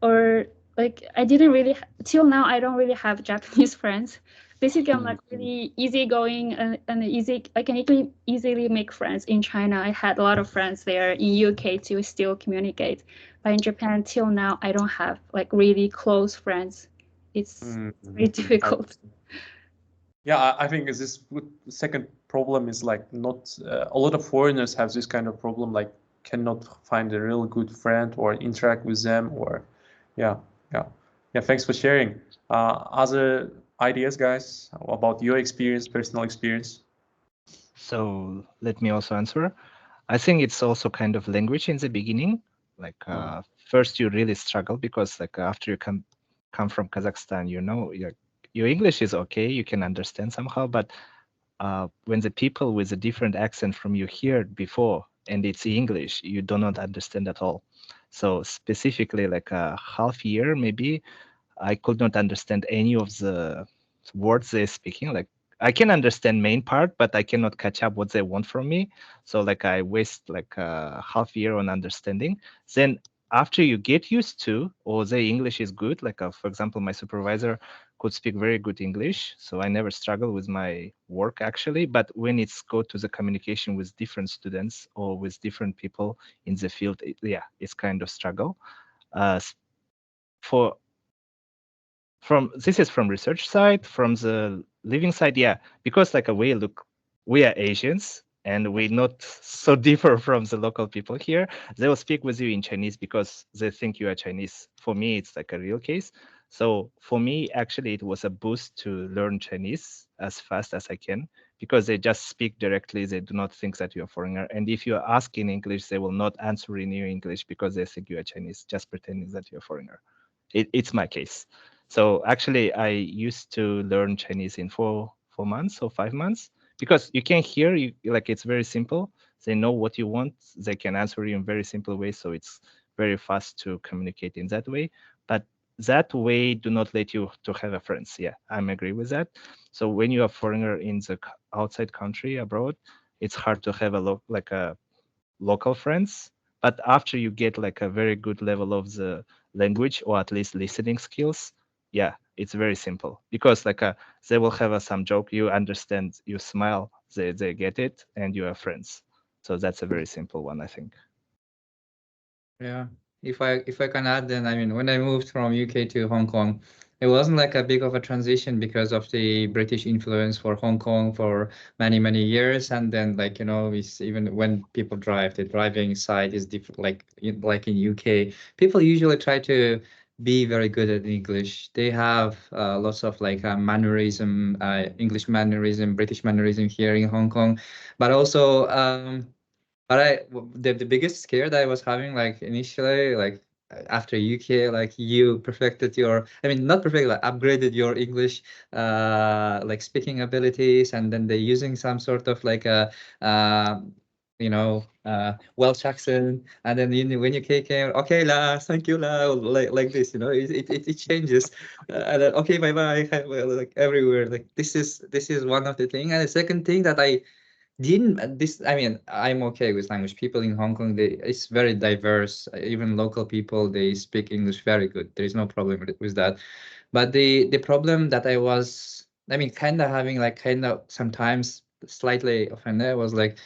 or like till now, I don't really have Japanese friends. Basically, I'm like really easygoing and easy. I can easily make friends in China. I had a lot of friends there. In UK too, still communicate. But in Japan, till now, I don't have like really close friends. It's very difficult. Yeah, I think this second problem is like not a lot of foreigners have this kind of problem, like cannot find a real good friend or interact with them, or yeah. Thanks for sharing. Other ideas, guys, about your experience, personal experience? So let me also answer. I think it's also kind of language in the beginning. Like first you really struggle because like after you come from Kazakhstan, you know, your English is okay, you can understand somehow, but when the people with a different accent from you hear before and it's English, you do not understand at all. So specifically like a half year, maybe I could not understand any of the words they're speaking. Like I can understand main part, but I cannot catch up what they want from me. So like I waste like a half year on understanding. Then after you get used to, or the English is good, like for example, my supervisor could speak very good English. So I never struggle with my work actually, but when it's go to the communication with different students or with different people in the field, yeah, it's kind of struggle. This is from research side, from the living side, yeah, because like we are Asians and we're not so different from the local people here. They will speak with you in Chinese because they think you are Chinese. For me, it's like a real case. So for me, actually, it was a boost to learn Chinese as fast as I can because they just speak directly. They do not think that you're a foreigner. And if you ask in English, they will not answer in your English because they think you are Chinese, just pretending that you're a foreigner. It's my case. So actually, I used to learn Chinese in 4 months or 5 months because you can hear like it's very simple. They know what you want. They can answer you in very simple way. So it's very fast to communicate in that way. But that way do not let you to have a friends. Yeah, I'm agree with that. So when you are foreigner in the outside country abroad, it's hard to have a local friends. But after you get like a very good level of the language or at least listening skills, yeah, it's very simple because like they will have some joke, you understand, you smile, they get it, and you are friends. So that's a very simple one, I think. Yeah, if I can add, then I mean, when I moved from UK to Hong Kong, it wasn't like a big of a transition because of the British influence for Hong Kong for many years, and then like it's even when people drive, the driving side is different. Like in UK, people usually try to be very good at English. They have lots of like mannerism, English mannerism, British mannerism here in Hong Kong, but also. But the biggest scare that I was having, like initially, like after UK, like you perfected your, I mean, not perfect, like upgraded your English, like speaking abilities, and then they're using some sort of like a, Welsh accent, and then when you came, okay la, thank you la, like this, it changes, and then okay, bye bye, well, like everywhere, like this is one of the thing, and the second thing that I mean, I'm okay with language. People in Hong Kong, it's very diverse. Even local people, they speak English very good. There is no problem with that. But the problem that I mean, kind of having like kind of sometimes slightly offended was like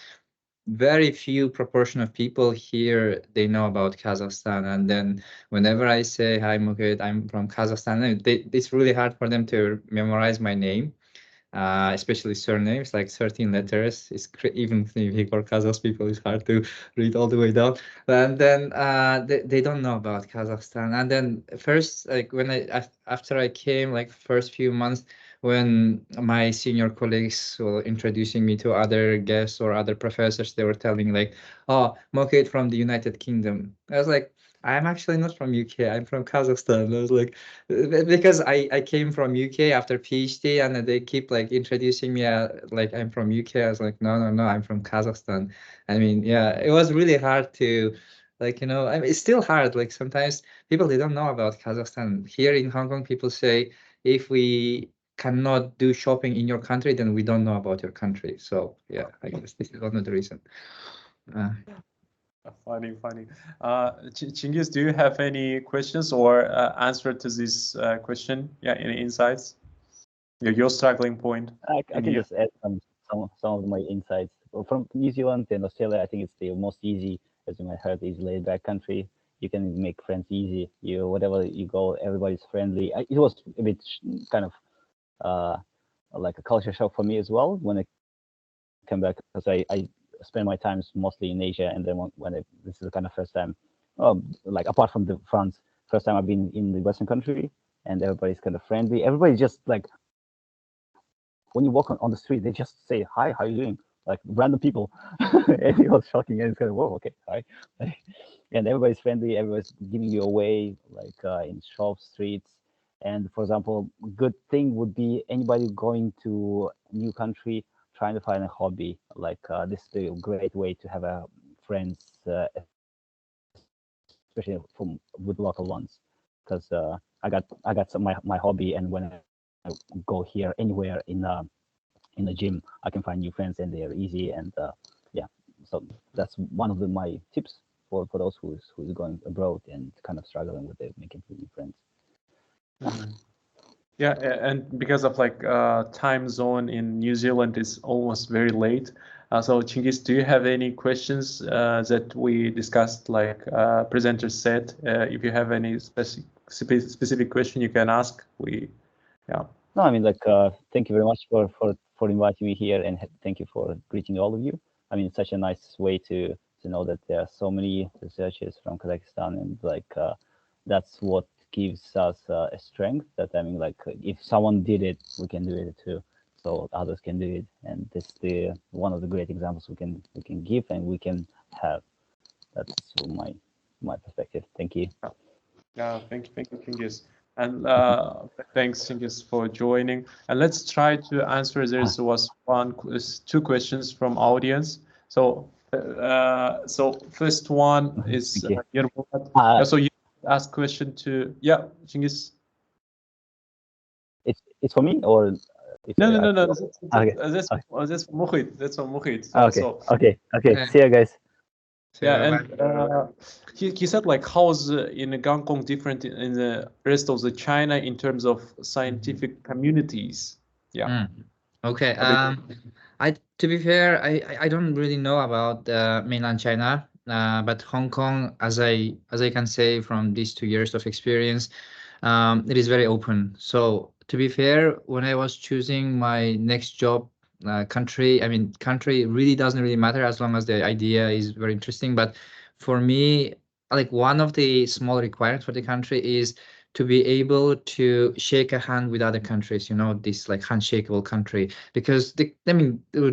very few proportion of people here, they know about Kazakhstan. And then whenever I say, hi, Mukhit, I'm from Kazakhstan, it's really hard for them to memorize my name. Especially surnames, like 13 letters. Even for Kazakh people, it's hard to read all the way down. And then they don't know about Kazakhstan. And then first, like after I came, like first few months, when my senior colleagues were introducing me to other guests or other professors, they were telling like, "Oh, Mukhit from the United Kingdom." I was like, I'm actually not from UK. I'm from Kazakhstan. I was like, because I came from UK after PhD, and they keep like introducing me like I'm from UK. I was like, no, I'm from Kazakhstan. I mean, yeah, it was really hard to like I mean, it's still hard. Like sometimes people they don't know about Kazakhstan. Here in Hong Kong, people say if we cannot do shopping in your country, then we don't know about your country. So yeah, I guess this is one of the reasons. Funny. Chingiz, do you have any questions or answer to this question? Yeah, any insights? Your struggling point. I can just add some of my insights. Well, from New Zealand and Australia, I think it's the most easy, as you might heard, is laid back country. You can make friends easy. Whatever you go, everybody's friendly. It was a bit kind of like a culture shock for me as well when I came back, because I spend my times mostly in Asia, and then this is the kind of first time, like apart from the France, first time I've been in the Western country, and everybody's kind of friendly. Everybody's just like, when you walk on the street, they just say, hi, how you doing? Like random people. And it was shocking, and it's kind of, whoa, okay, hi. And everybody's friendly, everybody's giving you away, like in shops, streets. And for example, good thing would be anybody going to a new country trying to find a hobby. Like this is a great way to have a friends, especially with local ones, because I got some, my hobby, and when I go here anywhere in the gym, I can find new friends, and they are easy. And yeah, so that's one of my tips for those who's going abroad and kind of struggling with making new friends. Yeah, and because of like time zone in New Zealand is almost very late. So Chingiz, do you have any questions that we discussed, like presenter said? If you have any specific question, you can ask. Yeah. No, I mean, like, thank you very much for inviting me here, and thank you for greeting all of you. I mean, it's such a nice way to know that there are so many researchers from Kazakhstan, and like that's what gives us a strength. That I mean, like, if someone did it, we can do it too. So others can do it, and this is one of the great examples we can give and we can have. That's my perspective. Thank you. Yeah, thank you, Chingiz. And thanks, Chingiz, for joining. And let's try to answer. There was two questions from audience. So, first one is so you ask question to Chingiz. It's for me, or no. Okay. That's Mukhit. That's from Mukhit. Okay. See you guys. Yeah, and he said, like, how's in Gangkong different in the rest of the China in terms of scientific communities? Yeah. Okay. To be fair, I don't really know about mainland China, but Hong Kong, as I can say from these 2 years of experience, it is very open. So to be fair, when I was choosing my next job, country really doesn't really matter as long as the idea is very interesting. But for me, like, one of the small requirements for the country is to be able to shake a hand with other countries, this like handshakable country, because the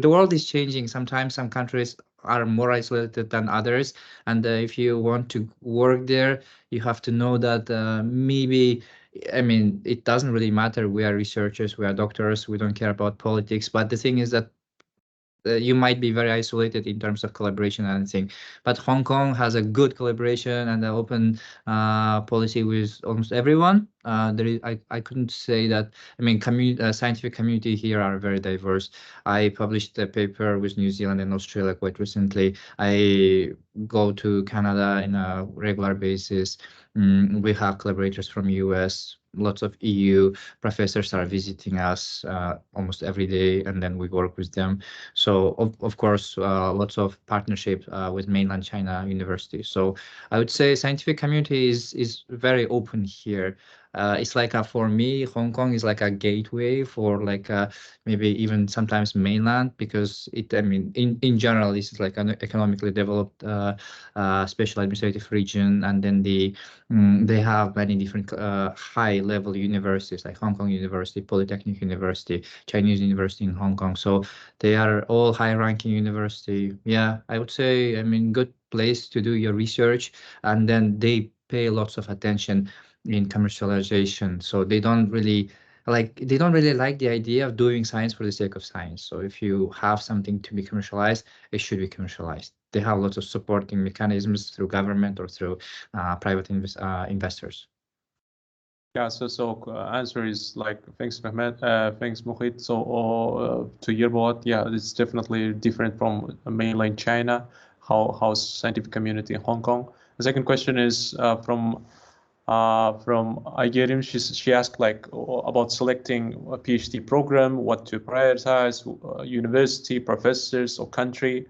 world is changing. Sometimes some countries are more isolated than others, and if you want to work there, you have to know that maybe, it doesn't really matter. We are researchers, we are doctors, we don't care about politics. But the thing is that you might be very isolated in terms of collaboration and everything. But Hong Kong has a good collaboration and an open policy with almost everyone. I couldn't say that. Scientific community here are very diverse. I published a paper with New Zealand and Australia quite recently. I go to Canada in a regular basis. We have collaborators from US. Lots of EU professors are visiting us almost every day, and then we work with them. So of course, lots of partnership with mainland China universities. So I would say scientific community is very open here. It's like for me, Hong Kong is like a gateway for like maybe even sometimes mainland, because in general, this is like an economically developed special administrative region, and then they have many different high-level universities like Hong Kong University, Polytechnic University, Chinese University in Hong Kong. So they are all high-ranking university. Yeah, I would say, good place to do your research, and then they pay lots of attention in commercialization. So they don't really like the idea of doing science for the sake of science. So if you have something to be commercialized, it should be commercialized. They have lots of supporting mechanisms through government or through private investors. Yeah, so answer is like, thanks Mehmet, thanks Mukhit. So to your board, yeah, it's definitely different from mainland China. How's scientific community in Hong Kong? The second question is from Aygerim. She asked like about selecting a PhD program, what to prioritize, university, professors, or country.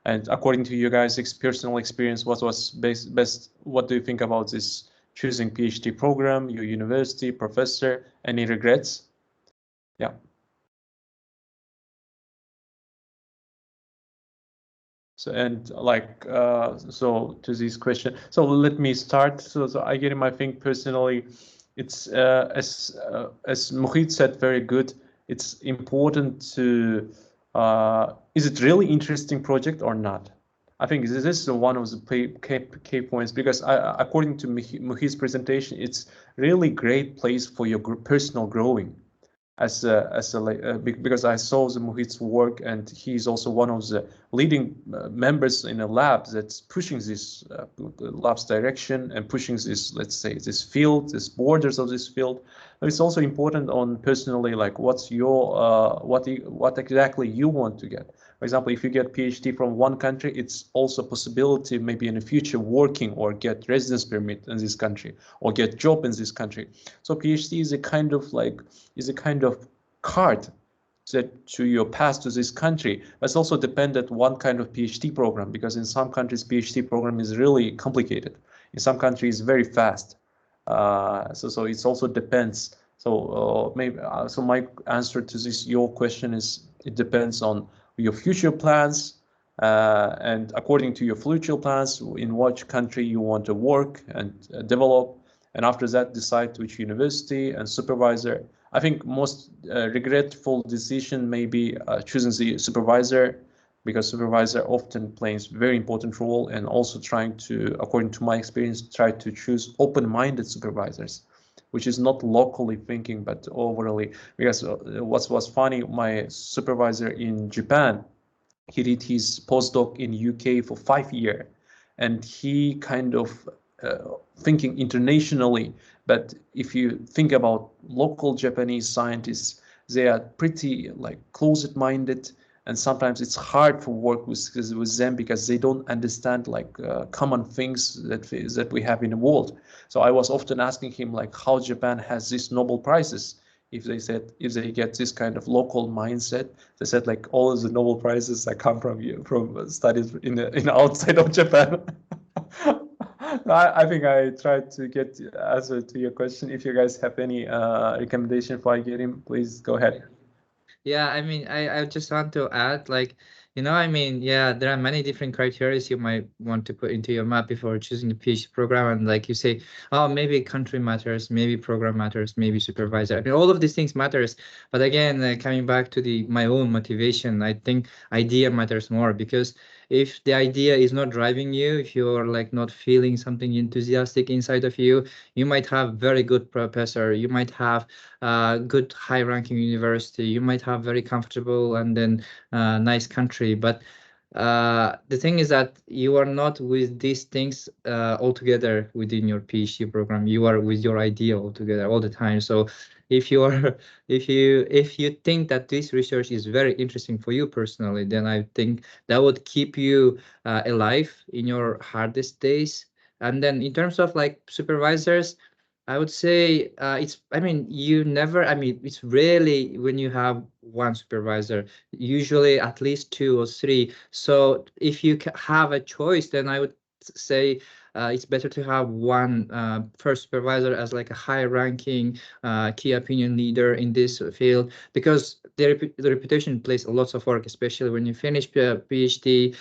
And according to you guys' personal experience, what was best? What do you think about this choosing PhD program, your university, professor? Any regrets? Yeah. So, and like, so to this question, so let me start. So I get him, I think personally, it's as Mukhit said, very good. It's important to, is it really interesting project or not? I think this is one of the key points, because according to Mukhit's presentation, it's really great place for your personal growing. Because I saw the Mukhit's work, and he's also one of the leading members in a lab that's pushing this lab's direction and pushing this, let's say, this field, this borders of this field. But it's also important on personally, like what's your what exactly you want to get. For example, if you get PhD from one country, it's also a possibility maybe in the future working or get residence permit in this country or get job in this country. So PhD is a kind of card that to your path to this country. But it's also dependent one kind of PhD program, because in some countries PhD program is really complicated. In some countries very fast. So it also depends. So so my answer to your question is it depends on your future plans, and according to your future plans, in which country you want to work and develop, and after that decide which university and supervisor. I think most regretful decision may be choosing the supervisor, because supervisor often plays very important role, and also trying to, according to my experience, try to choose open-minded supervisors, which is not locally thinking, but overally. Because what was funny, my supervisor in Japan, he did his postdoc in UK for 5 years, and he kind of thinking internationally. But if you think about local Japanese scientists, they are pretty like closed-minded, and sometimes it's hard for work with them, because they don't understand like common things that we have in the world. So I was often asking him like how Japan has these Nobel Prizes. If they get this kind of local mindset, they said like all of the Nobel Prizes that come from studies in outside of Japan. I think I tried to get the answer to your question. If you guys have any recommendation for I get him, please go ahead. Yeah, I mean, I just want to add, like, I mean, yeah, there are many different criteria you might want to put into your map before choosing the PhD program. And like you say, oh, maybe country matters, maybe program matters, maybe supervisor. I mean, all of these things matters. But again, coming back to my own motivation, I think idea matters more, because if the idea is not driving you, if you're like not feeling something enthusiastic inside of you, you might have very good professor, you might have good high-ranking university, you might have very comfortable and then nice country, but the thing is that you are not with these things altogether within your PhD program. You are with your idea altogether all the time. So if you are, if you think that this research is very interesting for you personally, then I think that would keep you alive in your hardest days. And then in terms of like supervisors, I would say it's rarely when you have one supervisor, usually at least 2 or 3. So if you have a choice, then I would say it's better to have one first supervisor as like a high-ranking key opinion leader in this field, because the reputation plays a lot of work, especially when you finish PhD.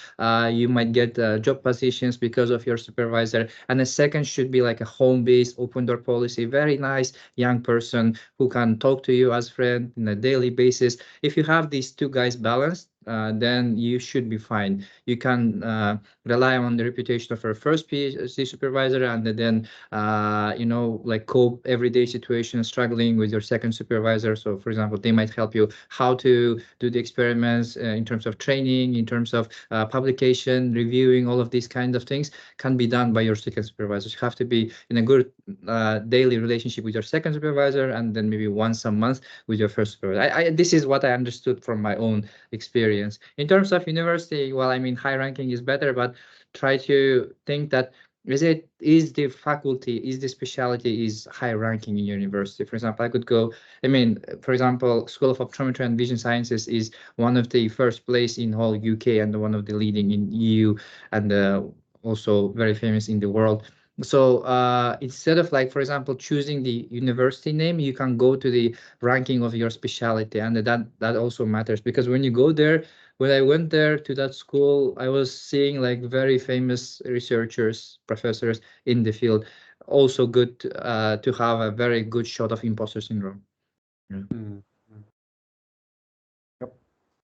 You might get job positions because of your supervisor. And the second should be like a home-based open door policy, very nice young person who can talk to you as friend on a daily basis. If you have these two guys balanced, then you should be fine. You can rely on the reputation of our first PhD supervisor, and then like cope everyday situation struggling with your second supervisor. So for example, they might help you how to do the experiments in terms of training, in terms of publication, reviewing, all of these kind of things can be done by your second supervisor. You have to be in a good daily relationship with your second supervisor, and then maybe once a month with your first supervisor. This is what I understood from my own experience. In terms of university, well, I mean, high ranking is better, but try to think that is the faculty, is the specialty is high ranking in university. For example, I could go, for example, School of Optometry and Vision Sciences is one of the first place in whole UK and one of the leading in EU, and also very famous in the world. So instead of like, for example, choosing the university name, you can go to the ranking of your specialty, and that also matters, because when you go there, when I went there to that school, I was seeing like very famous researchers, professors in the field. Also good to have a very good shot of imposter syndrome. Yeah. Yep.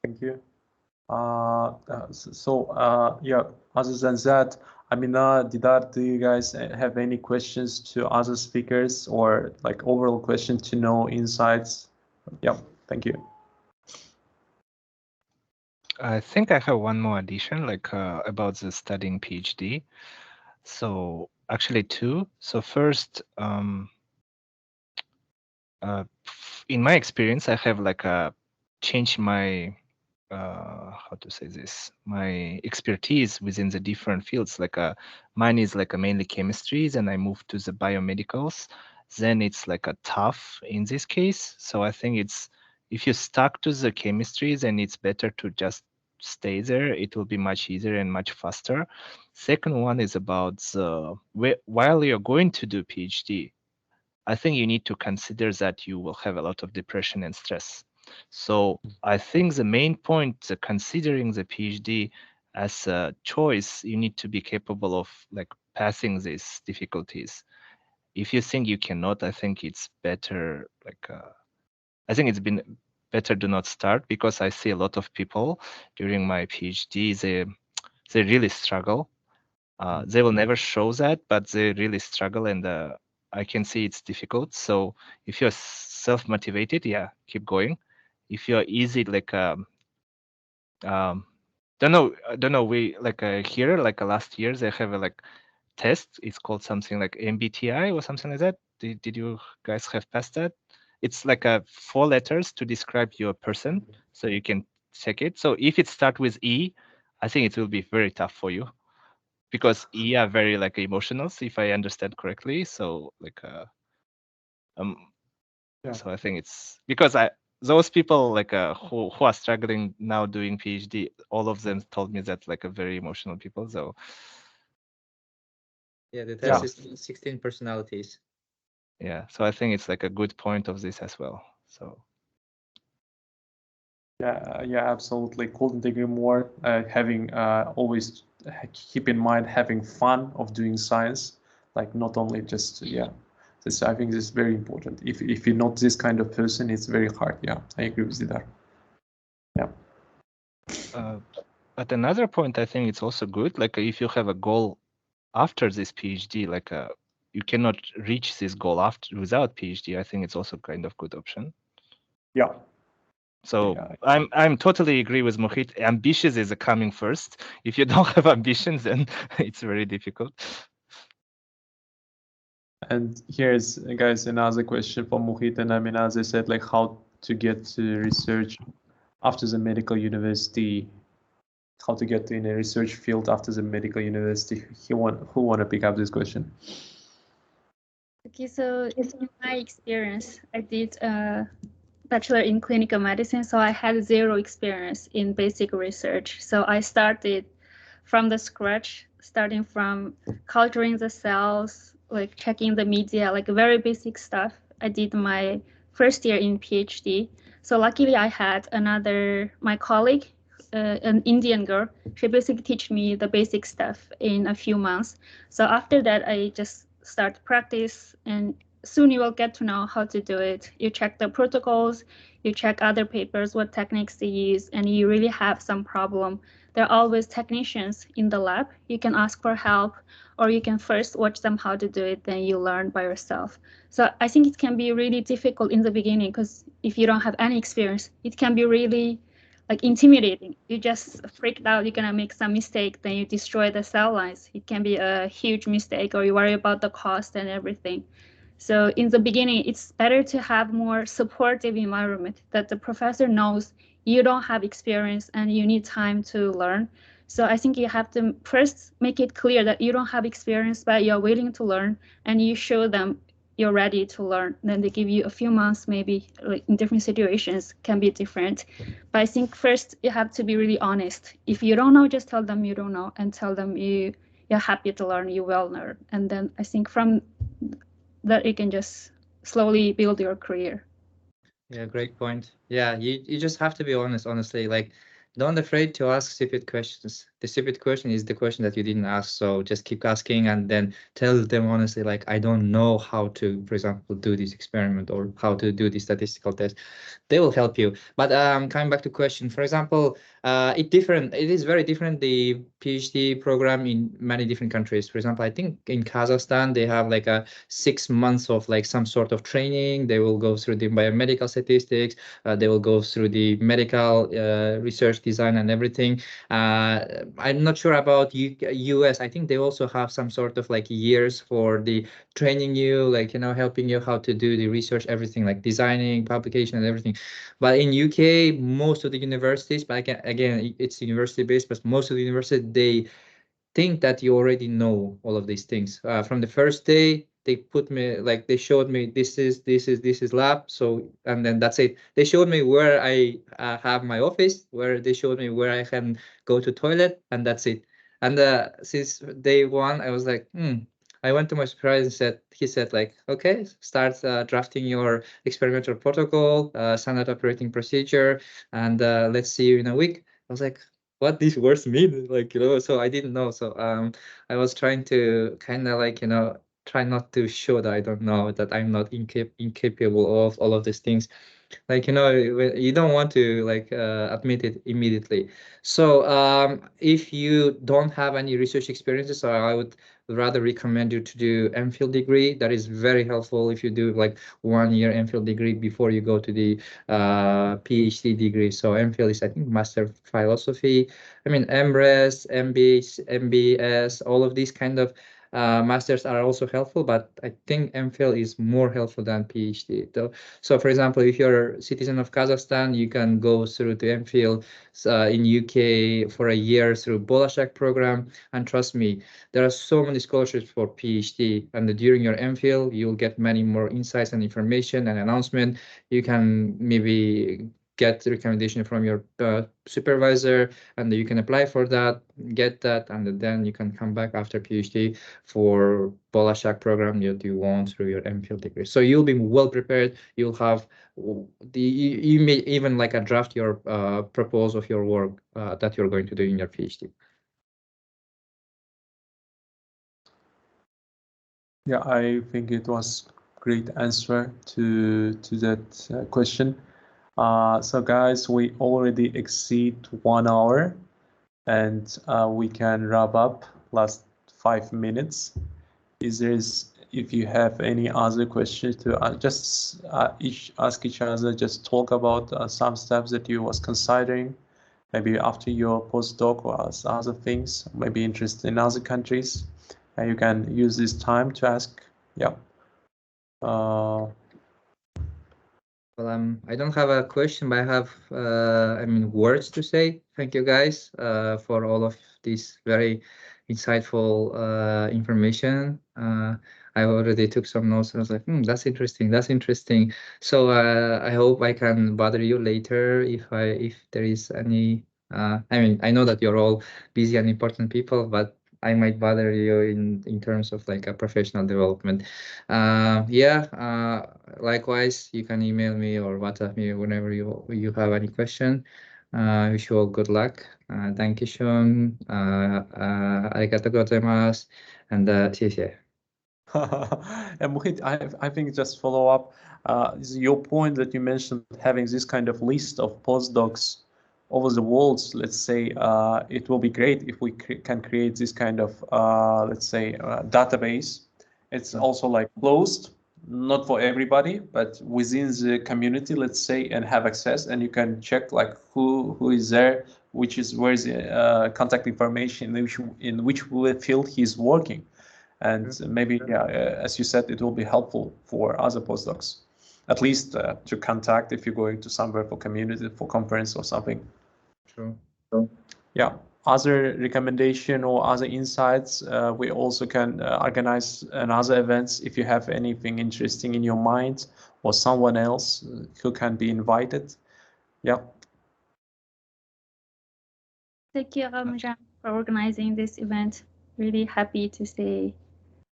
Thank you. Yeah, other than that, Amina, Didar, do you guys have any questions to other speakers or like overall question to know insights? Yeah, thank you. I think I have one more addition, like about the studying PhD. So actually two. So first, in my experience, I have like changed my how to say this, my expertise within the different fields. Like mine is like mainly chemistries, and I moved to the biomedicals. Then it's like a tough in this case. So I think it's, if you stuck to the chemistries, then it's better to just stay there. It will be much easier and much faster. Second one is about the, while you're going to do PhD, I think you need to consider that you will have a lot of depression and stress. So I think the main point, considering the PhD as a choice, you need to be capable of like passing these difficulties. If you think you cannot, I think it's better, like, I think it's been better do not start, because I see a lot of people during my PhD, they really struggle. They will never show that, but they really struggle, and I can see it's difficult. So if you're self-motivated, yeah, keep going. If you're easy, like don't know, we like here, like last year they have a like test. It's called something like MBTI or something like that. Did you guys have passed that? It's like 4 letters to describe your person, so you can check it. So if it starts with E, I think it will be very tough for you, because E are very like emotional, if I understand correctly. So like Yeah. so I think it's because those people like who are struggling now doing PhD, all of them told me that like a very emotional people. So yeah, the test is 16 personalities. Yeah, so I think it's like a good point of this as well. So yeah, absolutely. Couldn't agree more. Having always keep in mind having fun of doing science, like not only just This, I think this is very important. If you're not this kind of person, it's very hard. Yeah, I agree with you there. Yeah. But another point, I think it's also good. Like if you have a goal after this PhD, like you cannot reach this goal after without PhD. I think it's also kind of good option. Yeah. So yeah. I'm totally agree with Mukhit. Ambitious is coming first. If you don't have ambitions, then it's very difficult. And here's, guys, another question for Mukhit and Amina. As I said, like how to get to research after the medical university, how to get in a research field after the medical university. Who want to pick up this question? Okay, so in my experience, I did a bachelor in clinical medicine, so I had 0 experience in basic research. So I started from the scratch, starting from culturing the cells, like checking the media, like very basic stuff. I did my first year in PhD. So luckily I had my colleague, an Indian girl. She basically teach me the basic stuff in a few months. So after that, I just start practice, and soon you will get to know how to do it. You check the protocols, you check other papers, what techniques they use, and you really have some problem. There are always technicians in the lab. You can ask for help, or you can first watch them how to do it, then you learn by yourself. So I think it can be really difficult in the beginning, because if you don't have any experience, it can be really like intimidating. You just freaked out, you're gonna make some mistake, then you destroy the cell lines. It can be a huge mistake, or you worry about the cost and everything. So in the beginning, it's better to have more supportive environment, that the professor knows you don't have experience and you need time to learn. So I think you have to first make it clear that you don't have experience, but you're willing to learn, and you show them you're ready to learn. Then they give you a few months, maybe like in different situations can be different. But I think first you have to be really honest. If you don't know, just tell them you don't know, and tell them you're happy to learn, you will learn. And then I think from that you can just slowly build your career. Yeah, great point. Yeah, you just have to be honest, honestly. Like, don't afraid to ask stupid questions. the stupid question is the question that you didn't ask. So just keep asking and then tell them honestly, like, I don't know how to, for example, do this experiment or how to do this statistical test. They will help you. But coming back to question, for example, it is very different, the PhD program in many different countries. For example, I think in Kazakhstan, they have like a 6 months of like some sort of training. They will go through the biomedical statistics. They will go through the medical research design and everything. I'm not sure about US. I think they also have some sort of like years for the training you, like, you know, helping you how to do the research, everything like designing, publication and everything. But in UK, most of the universities, but again, it's university based, but most of the universities, they think that you already know all of these things. From the first day, they put me, like, they showed me this is lab. So, and then that's it. They showed me where I have my office, where they showed me where I can go to toilet, and that's it. And since day one, I was like, I went to my supervisor and he said like, okay, start drafting your experimental protocol, standard operating procedure, and let's see you in a week. I was like, what these words mean, like, you know, so I didn't know. So I was trying to kind of like, you know, try not to show that I don't know, that I'm not incapable of all of these things. Like, you know, you don't want to like admit it immediately. So if you don't have any research experiences, so I would rather recommend you to do MPhil degree. That is very helpful if you do like 1 year MPhil degree before you go to the PhD degree. So MPhil is, I think, Master of Philosophy. I mean, MRes, MBS, all of these kind of masters are also helpful, but I think MPhil is more helpful than PhD. So for example, if you're a citizen of Kazakhstan, you can go through the MPhil in UK for a year through Bolashak program. And trust me, there are so many scholarships for PhD, and during your MPhil, you'll get many more insights and information and announcement. You can maybe get the recommendation from your supervisor, and you can apply for that, get that, and then you can come back after PhD for Bolashak program that you want through your MPhil degree. So you'll be well prepared. You'll have you may even like a draft your proposal of your work that you're going to do in your PhD. Yeah, I think it was great answer to that question. So guys, we already exceed 1 hour, and we can wrap up last 5 minutes. If you have any other questions to just ask each other, just talk about some steps that you was considering, maybe after your postdoc or other things, maybe interested in other countries. And you can use this time to ask. Yeah. Well, I don't have a question, but I have, I mean, words to say. Thank you guys for all of this very insightful information. I already took some notes. I was like, that's interesting. That's interesting. So I hope I can bother you later if there is any. I mean, I know that you're all busy and important people, but I might bother you in terms of like a professional development. Likewise, you can email me or WhatsApp me whenever you have any question. Wish you all good luck. Thank you, Sean. Arigatou gozaimasu. And 谢谢. And Mukhit, I think just follow up is your point that you mentioned, having this kind of list of postdocs over the world. Let's say it will be great if we can create this kind of let's say database. It's also like closed, not for everybody, but within the community, let's say, and have access, and you can check like who is there, where is the contact information, in which field he's working. And maybe, yeah, as you said, it will be helpful for other postdocs, at least to contact if you're going to somewhere for community, for conference or something. True. Yeah, other recommendation or other insights, we also can organize another events if you have anything interesting in your mind or someone else who can be invited. Yeah. Thank you, Ramjan, for organizing this event. Really happy to see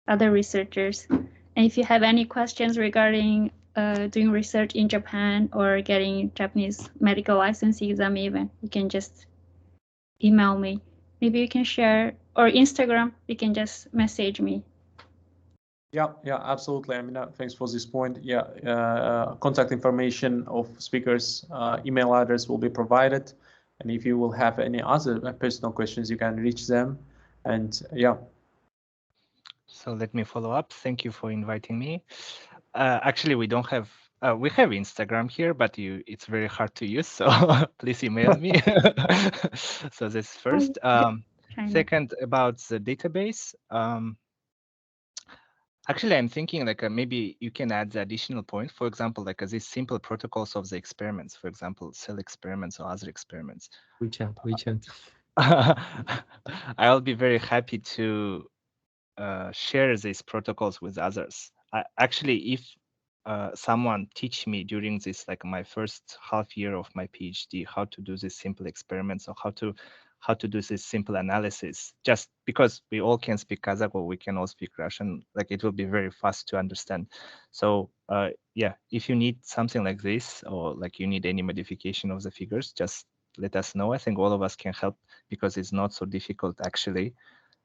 other researchers. And if you have any questions regarding doing research in Japan or getting Japanese medical license exam even, you can just email me. maybe you can share, or Instagram, you can just message me. Yeah, absolutely. I mean, thanks for this point. Yeah, contact information of speakers, email address will be provided. And if you will have any other personal questions, you can reach them. And yeah. So let me follow up. Thank you for inviting me. Actually, we don't have, we have Instagram here, but it's very hard to use. So please email me. So this first. Second, about the database. Actually, I'm thinking like maybe you can add the additional point, for example, like these simple protocols of the experiments, for example, cell experiments or other experiments. WeChat. I'll be very happy to share these protocols with others. Actually, if someone teach me during this, like my first half year of my PhD, how to do these simple experiments or how to do this simple analysis, just because we all can speak Kazakh or we can all speak Russian, like it will be very fast to understand. So yeah, if you need something like this or like you need any modification of the figures, just let us know. I think all of us can help because it's not so difficult actually.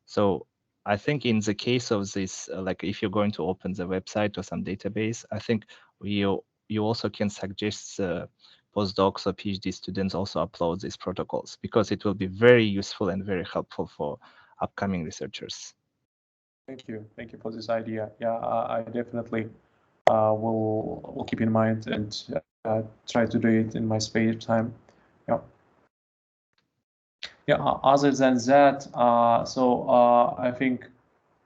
So I think in the case of this, like if you're going to open the website or some database, I think you also can suggest postdocs or PhD students also upload these protocols because it will be very useful and very helpful for upcoming researchers. Thank you for this idea. Yeah, I definitely will keep in mind and try to do it in my spare time. Yeah. Other than that, I think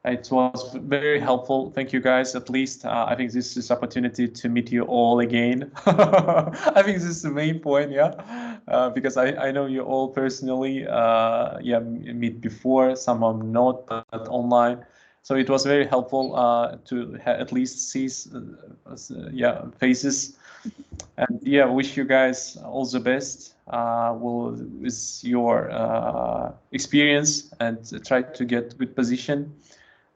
it was very helpful. Thank you guys. At least I think this is opportunity to meet you all again. I think this is the main point, because I know you all personally, meet before, some are not, but online. So it was very helpful to at least see, faces. And yeah, wish you guys all the best with your experience and try to get good position.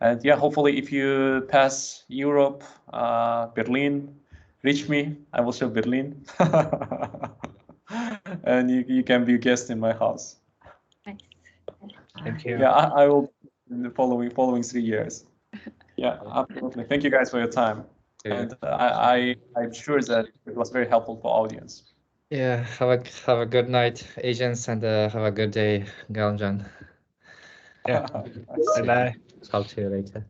And yeah, hopefully if you pass Europe, Berlin, reach me. I will show Berlin. And you can be a guest in my house. Nice. Thank you. Yeah, I will in the following 3 years. Yeah, absolutely. Thank you guys for your time. And I'm sure that it was very helpful for audience. Yeah, have a good night, Asians, and have a good day, Galanjan. Yeah. Bye-bye. Talk to you later.